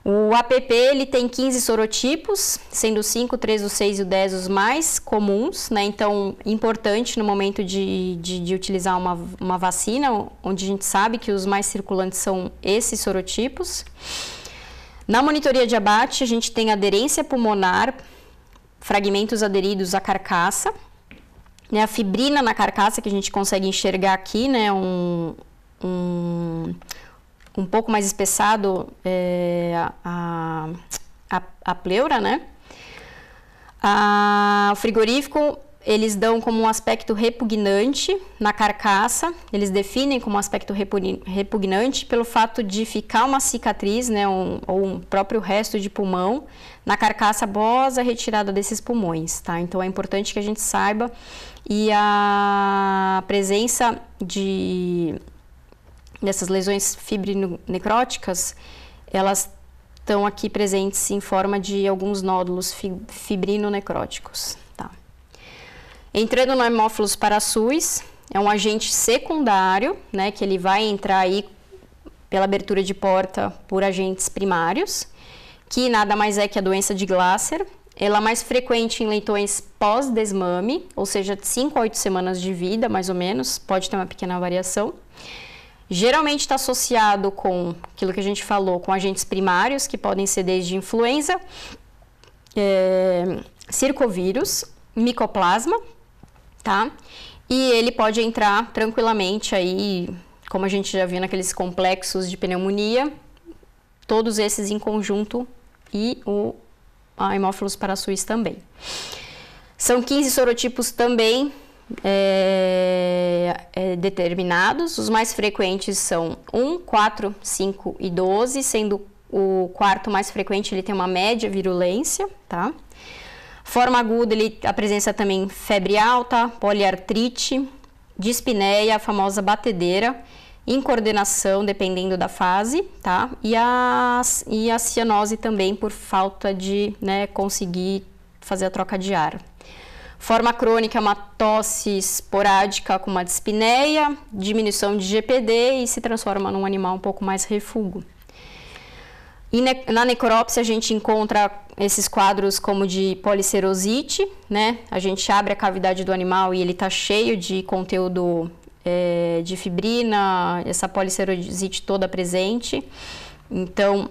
O APP ele tem 15 sorotipos, sendo 5, 3, o 6 e o 10 os mais comuns, né? Então, importante no momento de utilizar uma vacina, onde a gente sabe que os mais circulantes são esses sorotipos. Na monitoria de abate, a gente tem aderência pulmonar, fragmentos aderidos à carcaça, né? A fibrina na carcaça, que a gente consegue enxergar aqui, né? Um pouco mais espessado a pleura, né? O frigorífico, eles dão como um aspecto repugnante na carcaça, eles definem como um aspecto repugnante pelo fato de ficar uma cicatriz, né, ou um próprio resto de pulmão na carcaça após a retirada desses pulmões, tá? Então é importante que a gente saiba, e a presença dessas lesões fibrinonecróticas, elas estão aqui presentes em forma de alguns nódulos fibrinonecróticos, tá? Entrando no Haemophilus parasus, é um agente secundário, né, que ele vai entrar aí pela abertura de porta por agentes primários, que nada mais é que a doença de Glasser. Ela é mais frequente em leitões pós-desmame, ou seja, de 5 a 8 semanas de vida, mais ou menos, pode ter uma pequena variação. Geralmente está associado com aquilo que a gente falou, com agentes primários, que podem ser desde influenza, circovírus, micoplasma, tá? E ele pode entrar tranquilamente aí, como a gente já viu naqueles complexos de pneumonia, todos esses em conjunto e o Haemophilus parasus também. São 15 sorotipos também determinados. Os mais frequentes são 1, 4, 5 e 12, sendo o quarto mais frequente, ele tem uma média virulência, tá? Forma aguda, ele apresenta também febre alta, poliartrite, dispneia, a famosa batedeira, incoordenação, dependendo da fase, tá? E a cianose também, por falta de, né, conseguir fazer a troca de ar. Forma crônica é uma tosse esporádica com uma dispneia, diminuição de GPD e se transforma num animal um pouco mais refúgio. E na necrópsia a gente encontra esses quadros como de policerosite, né? A gente abre a cavidade do animal e ele está cheio de conteúdo de fibrina, essa policerosite toda presente. Então,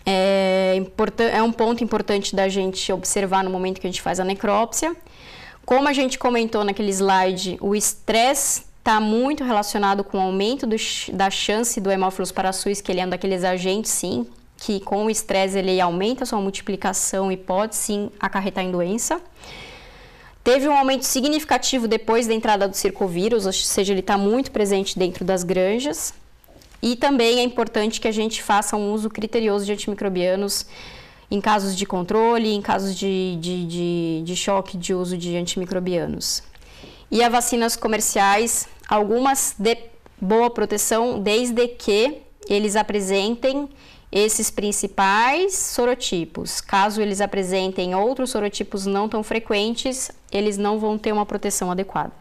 é um ponto importante da gente observar no momento que a gente faz a necrópsia. Como a gente comentou naquele slide, o estresse está muito relacionado com o aumento da chance do Haemophilus parasus, que ele é um daqueles agentes, sim, que com o estresse ele aumenta a sua multiplicação e pode, sim, acarretar em doença. Teve um aumento significativo depois da entrada do circovírus, ou seja, ele está muito presente dentro das granjas. E também é importante que a gente faça um uso criterioso de antimicrobianos em casos de controle, em casos de choque de uso de antimicrobianos. E as vacinas comerciais, algumas de boa proteção, desde que eles apresentem esses principais sorotipos. Caso eles apresentem outros sorotipos não tão frequentes, eles não vão ter uma proteção adequada.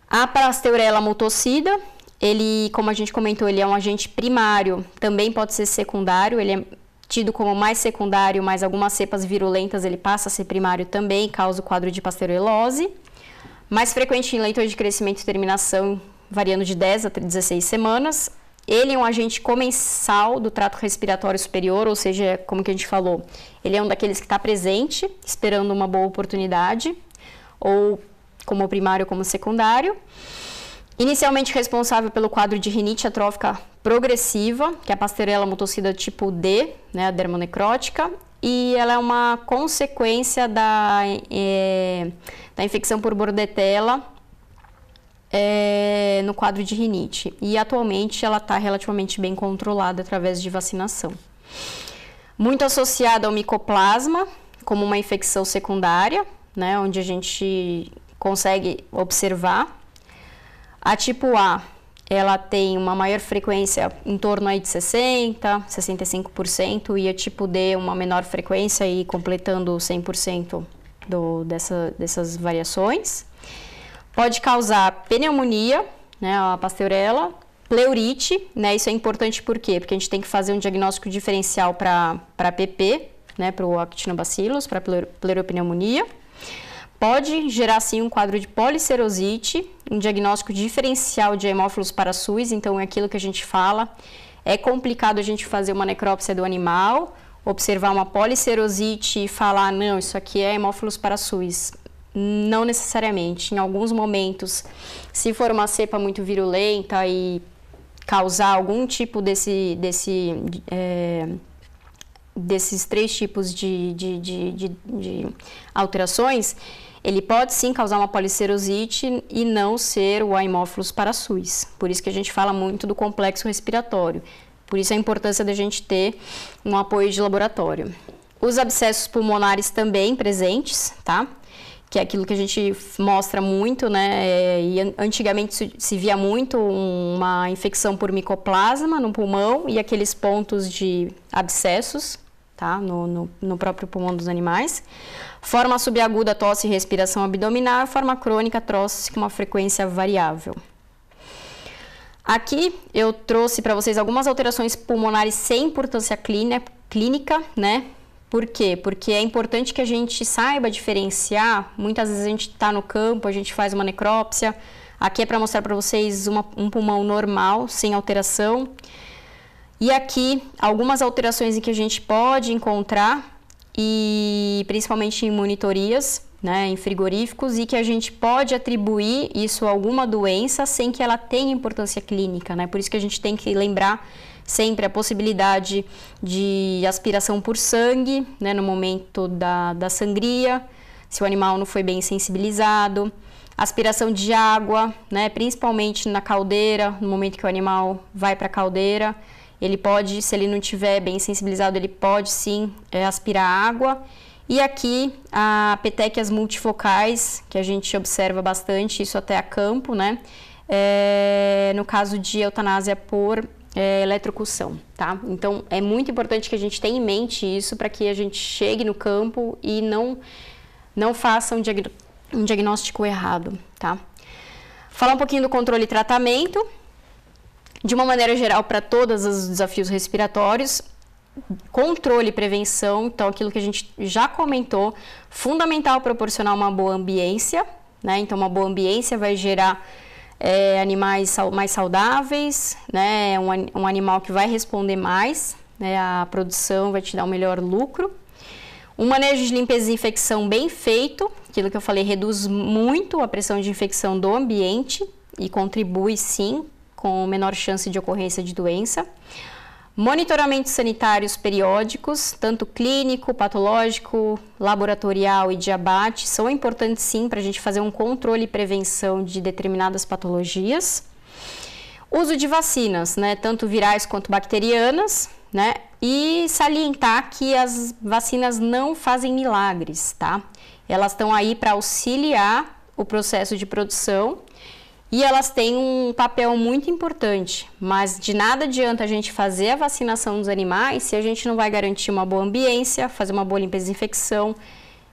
A Pasteurella multocida, ele, como a gente comentou, ele é um agente primário, também pode ser secundário, ele é tido como mais secundário, mas algumas cepas virulentas ele passa a ser primário também, causa o quadro de pasteurelose. Mais frequente em leitões de crescimento e terminação, variando de 10 a 16 semanas. Ele é um agente comensal do trato respiratório superior, ou seja, como que a gente falou, ele é um daqueles que está presente, esperando uma boa oportunidade, ou como primário ou como secundário. Inicialmente responsável pelo quadro de rinite atrófica progressiva, que é a Pasteurella multocida tipo D, né, a dermonecrótica, e ela é uma consequência da infecção por bordetella no quadro de rinite. E atualmente ela está relativamente bem controlada através de vacinação. Muito associada ao micoplasma, como uma infecção secundária, né, onde a gente consegue observar. A tipo A, ela tem uma maior frequência em torno aí de 60%, 65%, e a tipo D uma menor frequência e completando 100% dessas variações. Pode causar pneumonia, né, a Pasteurella, pleurite, né, isso é importante por quê? Porque a gente tem que fazer um diagnóstico diferencial para PP, né, para o Actinobacillus, para pleuropneumonia. Pode gerar, sim, um quadro de policerosite, um diagnóstico diferencial de Haemophilus parasus, então é aquilo que a gente fala. É complicado a gente fazer uma necrópsia do animal, observar uma policerosite e falar, não, isso aqui é Haemophilus parasus. Não necessariamente. Em alguns momentos, se for uma cepa muito virulenta e causar algum tipo desses três tipos de alterações, ele pode sim causar uma policerosite e não ser o Haemophilus parasus. Por isso que a gente fala muito do complexo respiratório. Por isso a importância da gente ter um apoio de laboratório. Os abscessos pulmonares também presentes, tá? Que é aquilo que a gente mostra muito, né? E antigamente se via muito uma infecção por micoplasma no pulmão e aqueles pontos de abscessos, tá? No próprio pulmão dos animais. Forma subaguda, tosse e respiração abdominal. Forma crônica, tosse com uma frequência variável. Aqui eu trouxe para vocês algumas alterações pulmonares sem importância clínica, né? Por quê? Porque é importante que a gente saiba diferenciar. Muitas vezes a gente está no campo, a gente faz uma necrópsia. Aqui é para mostrar para vocês um pulmão normal, sem alteração. E aqui, algumas alterações em que a gente pode encontrar, e principalmente em monitorias, né, em frigoríficos, e que a gente pode atribuir isso a alguma doença sem que ela tenha importância clínica, né? Por isso que a gente tem que lembrar sempre a possibilidade de aspiração por sangue, né, no momento da sangria, se o animal não foi bem sensibilizado. Aspiração de água, né, principalmente na caldeira, no momento que o animal vai para a caldeira, ele pode, se ele não estiver bem sensibilizado, ele pode sim aspirar água. E aqui, a petequias multifocais, que a gente observa bastante, isso até a campo, né, no caso de eutanásia por eletrocução, tá? Então, é muito importante que a gente tenha em mente isso para que a gente chegue no campo e não faça um diagnóstico errado, tá? Falar um pouquinho do controle e tratamento. De uma maneira geral, para todos os desafios respiratórios, controle e prevenção, então aquilo que a gente já comentou, fundamental proporcionar uma boa ambiência, né? Então, uma boa ambiência vai gerar animais mais saudáveis, né? Um animal que vai responder mais, né? A produção vai te dar um melhor lucro. Um manejo de limpeza e desinfecção bem feito, aquilo que eu falei, reduz muito a pressão de infecção do ambiente e contribui sim com menor chance de ocorrência de doença. Monitoramentos sanitários periódicos, tanto clínico, patológico, laboratorial e de abate, são importantes sim para a gente fazer um controle e prevenção de determinadas patologias. Uso de vacinas, né, tanto virais quanto bacterianas, né, e salientar que as vacinas não fazem milagres, tá? Elas estão aí para auxiliar o processo de produção e elas têm um papel muito importante, mas de nada adianta a gente fazer a vacinação dos animais se a gente não vai garantir uma boa ambiência, fazer uma boa limpeza e desinfecção,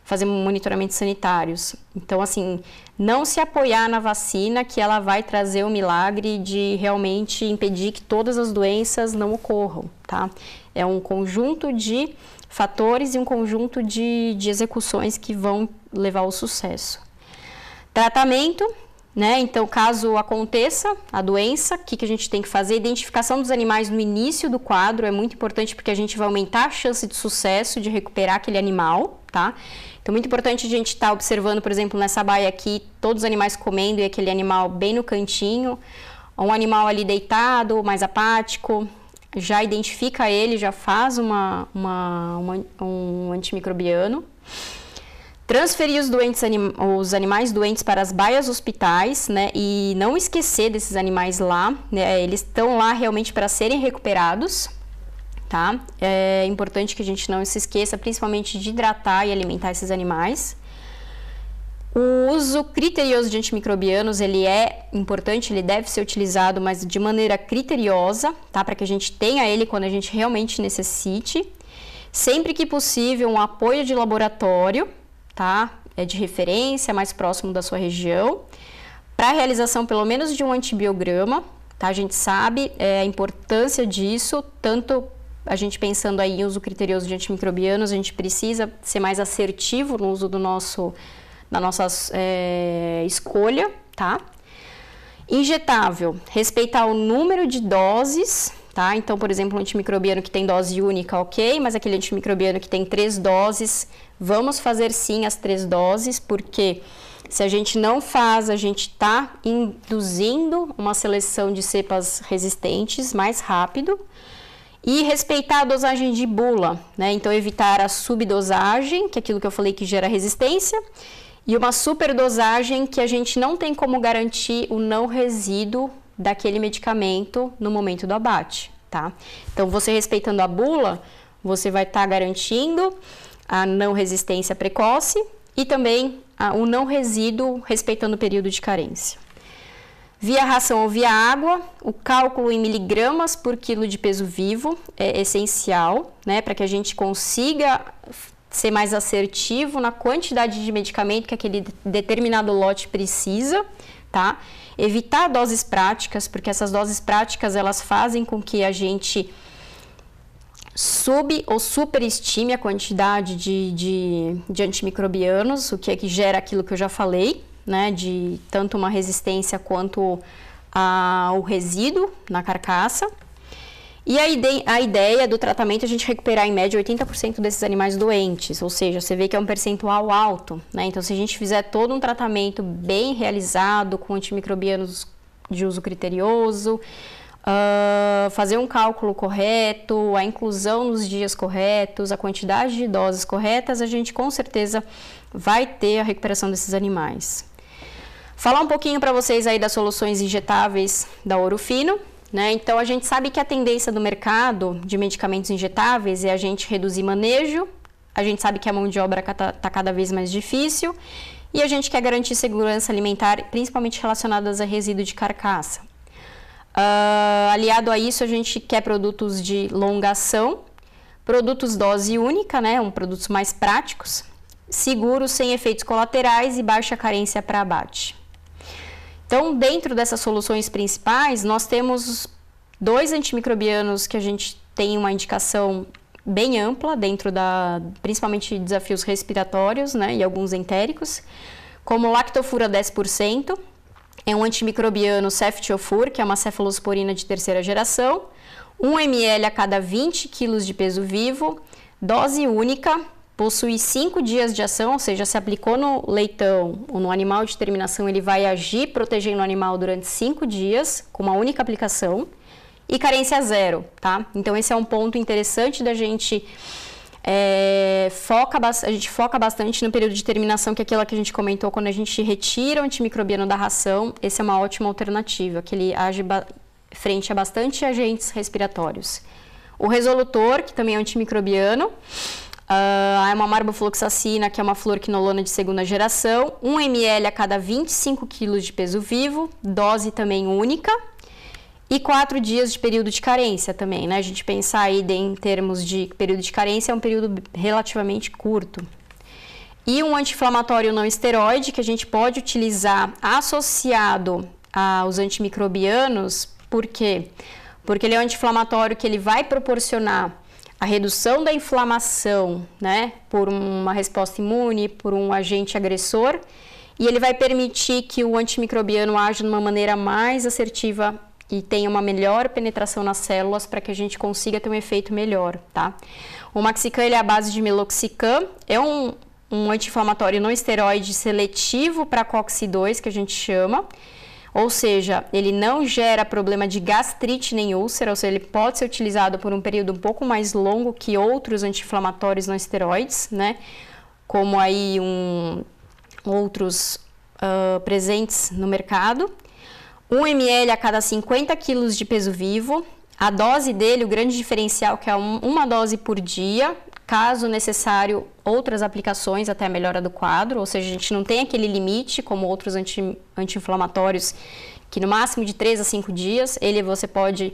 fazer monitoramentos sanitários. Então, assim, não se apoiar na vacina que ela vai trazer o milagre de realmente impedir que todas as doenças não ocorram, tá? É um conjunto de fatores e um conjunto de execuções que vão levar ao sucesso. Tratamento, né? Então, caso aconteça a doença, o que a gente tem que fazer? Identificação dos animais no início do quadro é muito importante porque a gente vai aumentar a chance de sucesso de recuperar aquele animal, tá? Então, muito importante a gente estar observando, por exemplo, nessa baia aqui, todos os animais comendo e aquele animal bem no cantinho, um animal ali deitado, mais apático, já identifica ele, já faz um antimicrobiano. Transferir os animais doentes para as baias hospitais, né, e não esquecer desses animais lá, né, eles estão lá realmente para serem recuperados, tá? É importante que a gente não se esqueça, principalmente de hidratar e alimentar esses animais. O uso criterioso de antimicrobianos, ele é importante, ele deve ser utilizado, mas de maneira criteriosa, tá? Para que a gente tenha ele quando a gente realmente necessite. Sempre que possível, um apoio de laboratório, tá? De referência, mais próximo da sua região, para a realização pelo menos de um antibiograma, tá? A gente sabe a importância disso, tanto a gente pensando aí em uso criterioso de antimicrobianos, a gente precisa ser mais assertivo no uso da nossa escolha, tá? Injetável, respeitar o número de doses, tá? Então, por exemplo, um antimicrobiano que tem dose única, ok, mas aquele antimicrobiano que tem 3 doses, vamos fazer sim as 3 doses, porque se a gente não faz, a gente está induzindo uma seleção de cepas resistentes mais rápido. E respeitar a dosagem de bula, né? Então, evitar a subdosagem, que é aquilo que eu falei que gera resistência, e uma superdosagem que a gente não tem como garantir o não resíduo daquele medicamento no momento do abate, tá? Então, você respeitando a bula, você vai estar garantindo a não resistência precoce e também o não resíduo respeitando o período de carência. Via ração ou via água, o cálculo em miligramas por quilo de peso vivo é essencial, né, para que a gente consiga ser mais assertivo na quantidade de medicamento que aquele determinado lote precisa, tá? Evitar doses práticas, porque essas doses práticas elas fazem com que a gente sub ou superestime a quantidade de antimicrobianos, o que é que gera aquilo que eu já falei, né, de tanto uma resistência quanto o resíduo na carcaça. E a ideia do tratamento é a gente recuperar em média 80% desses animais doentes, ou seja, você vê que é um percentual alto, né? Então, se a gente fizer todo um tratamento bem realizado com antimicrobianos de uso criterioso, fazer um cálculo correto, a inclusão nos dias corretos, a quantidade de doses corretas, a gente com certeza vai ter a recuperação desses animais. Falar um pouquinho para vocês aí das soluções injetáveis da Ouro Fino, né? Então, a gente sabe que a tendência do mercado de medicamentos injetáveis é a gente reduzir manejo, a gente sabe que a mão de obra está cada vez mais difícil e a gente quer garantir segurança alimentar, principalmente relacionadas a resíduo de carcaça. Aliado a isso, a gente quer produtos de longa ação, produtos dose única, né? Produtos mais práticos, seguros, sem efeitos colaterais e baixa carência para abate. Então, dentro dessas soluções principais, nós temos 2 antimicrobianos que a gente tem uma indicação bem ampla, dentro principalmente desafios respiratórios, né, e alguns entéricos, como o Lactofura 10%, é um antimicrobiano Ceftiofur, que é uma cefalosporina de 3ª geração, 1 ml a cada 20 kg de peso vivo, dose única, possui 5 dias de ação, ou seja, se aplicou no leitão ou no animal de terminação, ele vai agir protegendo o animal durante 5 dias, com uma única aplicação, e carência zero, tá? Então, esse é um ponto interessante da gente, a gente foca bastante no período de terminação, que é aquilo que a gente comentou, quando a gente retira o antimicrobiano da ração, essa é uma ótima alternativa, que ele age frente a bastante agentes respiratórios. O Resolutor, que também é antimicrobiano, é uma marbofloxacina, que é uma fluorquinolona de 2ª geração, 1 ml a cada 25 kg de peso vivo, dose também única, e 4 dias de período de carência também, né? A gente pensar aí em termos de período de carência, é um período relativamente curto. E um anti-inflamatório não esteroide, que a gente pode utilizar associado aos antimicrobianos, por quê? Porque ele é um anti-inflamatório que ele vai proporcionar a redução da inflamação, né, por uma resposta imune, por um agente agressor, e ele vai permitir que o antimicrobiano aja de uma maneira mais assertiva e tenha uma melhor penetração nas células para que a gente consiga ter um efeito melhor, tá? O Maxicam, ele é a base de meloxicam, é um anti-inflamatório não esteroide seletivo para COX-2, que a gente chama, ou seja, ele não gera problema de gastrite nem úlcera, ou seja, ele pode ser utilizado por um período um pouco mais longo que outros anti-inflamatórios não esteroides, né? Como aí outros presentes no mercado. 1 ml a cada 50 kg de peso vivo. A dose dele, o grande diferencial, que é uma dose por dia, caso necessário, outras aplicações até a melhora do quadro, ou seja, a gente não tem aquele limite, como outros anti-inflamatórios, que no máximo de 3 a 5 dias, você pode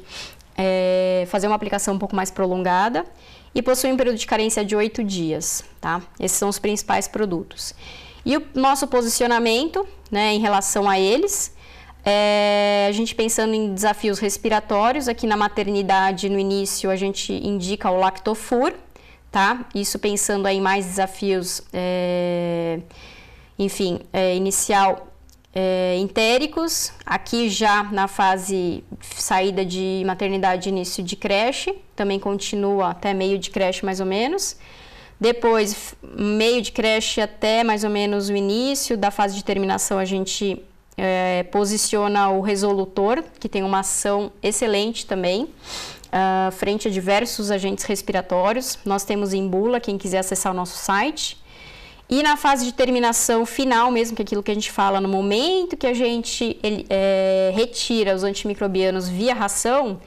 fazer uma aplicação um pouco mais prolongada, e possui um período de carência de 8 dias, tá? Esses são os principais produtos. E o nosso posicionamento, né, em relação a eles, a gente pensando em desafios respiratórios, aqui na maternidade, no início, a gente indica o Lactofur, tá? Isso pensando aí em mais desafios, inicial, entéricos. Aqui já na fase saída de maternidade, início de creche, também continua até meio de creche mais ou menos. Depois, meio de creche até mais ou menos o início da fase de terminação, a gente posiciona o Resolutor, que tem uma ação excelente também, frente a diversos agentes respiratórios. Nós temos em bula, quem quiser acessar o nosso site. E na fase de terminação final mesmo, que é aquilo que a gente fala no momento que a gente retira os antimicrobianos via ração,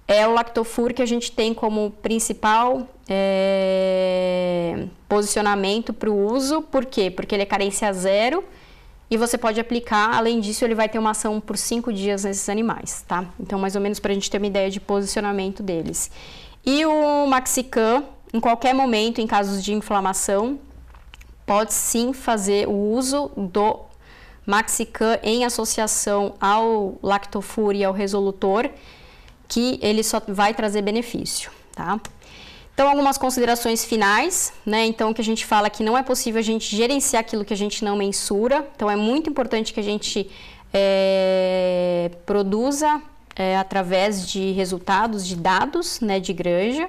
é o Lactofur que a gente tem como principal posicionamento para o uso. Por quê? Porque ele é carência zero e você pode aplicar, além disso, ele vai ter uma ação por 5 dias nesses animais, tá? Então, mais ou menos para a gente ter uma ideia de posicionamento deles. E o Maxicam, em qualquer momento, em casos de inflamação, pode sim fazer o uso do Maxicam em associação ao Lactofur e ao Resolutor, que ele só vai trazer benefício, tá? Então, algumas considerações finais, né? Então, que a gente fala que não é possível a gente gerenciar aquilo que a gente não mensura. Então, é muito importante que a gente produza através de resultados, de dados, né, de granja.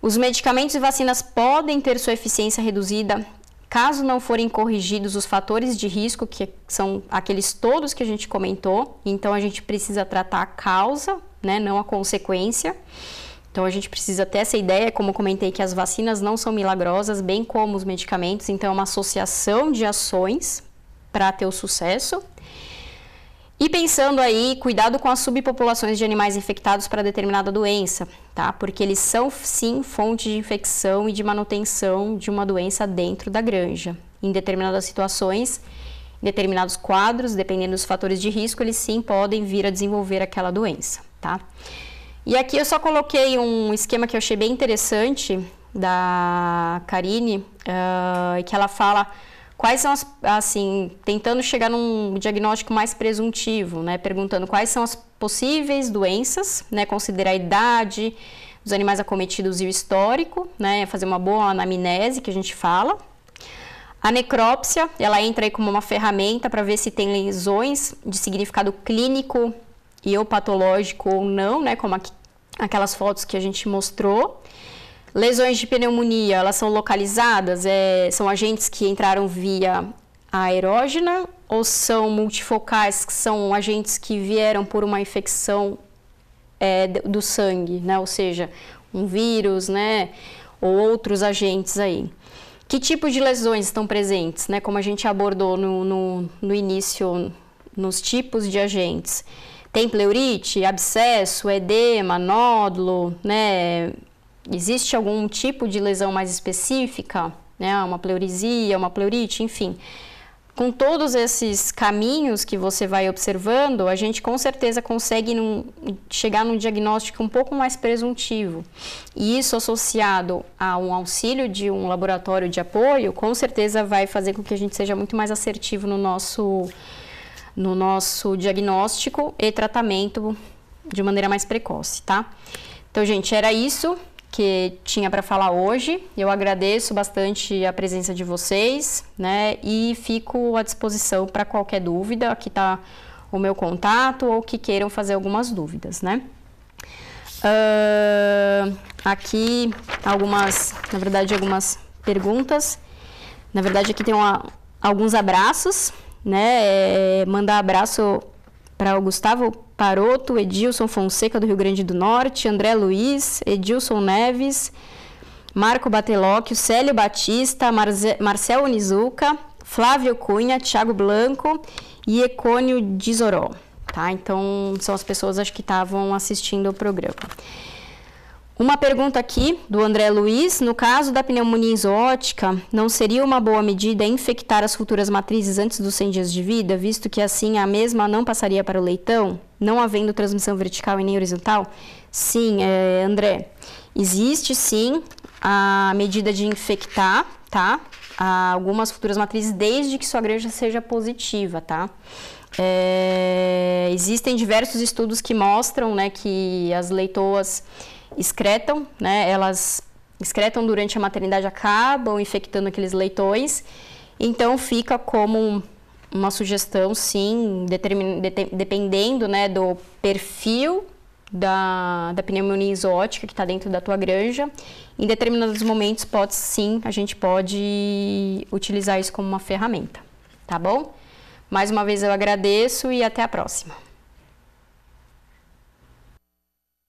Os medicamentos e vacinas podem ter sua eficiência reduzida caso não forem corrigidos os fatores de risco, que são aqueles todos que a gente comentou. Então, a gente precisa tratar a causa, né, não a consequência. Então, a gente precisa ter essa ideia, como eu comentei, que as vacinas não são milagrosas, bem como os medicamentos. Então, é uma associação de ações para ter o sucesso. E pensando aí, cuidado com as subpopulações de animais infectados para determinada doença, tá? Porque eles são, sim, fonte de infecção e de manutenção de uma doença dentro da granja. Em determinadas situações, em determinados quadros, dependendo dos fatores de risco, eles sim podem vir a desenvolver aquela doença, tá? E aqui eu só coloquei um esquema que eu achei bem interessante da Karine, que ela fala quais são as, assim, tentando chegar num diagnóstico mais presuntivo, né, perguntando quais são as possíveis doenças, né, considerar a idade dos animais acometidos e o histórico, né, fazer uma boa anamnese que a gente fala. A necrópsia, ela entra aí como uma ferramenta para ver se tem lesões de significado clínico e ou patológico ou não, né, como aquelas fotos que a gente mostrou. Lesões de pneumonia, elas são localizadas, são agentes que entraram via aerógena ou são multifocais, que são agentes que vieram por uma infecção do sangue, né, ou seja, um vírus, né, ou outros agentes aí. Que tipo de lesões estão presentes, né, como a gente abordou no início, nos tipos de agentes. Tem pleurite, abscesso, edema, nódulo, né? Existe algum tipo de lesão mais específica, né? Uma pleurisia, uma pleurite, enfim. Com todos esses caminhos que você vai observando, a gente com certeza consegue chegar num diagnóstico um pouco mais presuntivo. E isso associado a um auxílio de um laboratório de apoio, com certeza vai fazer com que a gente seja muito mais assertivo no nosso diagnóstico e tratamento de maneira mais precoce, tá? Então, gente, era isso que tinha para falar hoje. Eu agradeço bastante a presença de vocês, né? E fico à disposição para qualquer dúvida. Aqui tá o meu contato ou que queiram fazer algumas dúvidas, né? Aqui algumas perguntas. Na verdade, aqui tem alguns abraços, né? Mandar abraço para o Gustavo Paroto, Edilson Fonseca do Rio Grande do Norte, André Luiz, Edilson Neves, Marco Batelocchio, Célio Batista, Marcel Onizuka, Flávio Cunha, Thiago Blanco e Ecônio Dizoró, tá? Então, são as pessoas acho que estavam assistindo o programa. Uma pergunta aqui do André Luiz: no caso da pneumonia zoótica, não seria uma boa medida infectar as futuras matrizes antes dos 100 dias de vida, visto que assim a mesma não passaria para o leitão, não havendo transmissão vertical e nem horizontal? Sim, André, existe sim a medida de infectar, tá? Algumas futuras matrizes, desde que sua granja seja positiva, tá? Existem diversos estudos que mostram, né, que as leitoas excretam, né? Elas excretam durante a maternidade, acabam infectando aqueles leitões. Então, fica como uma sugestão, sim, dependendo, né, do perfil da pneumonia zoótica que está dentro da tua granja. Em determinados momentos, a gente pode utilizar isso como uma ferramenta, tá bom? Mais uma vez eu agradeço e até a próxima.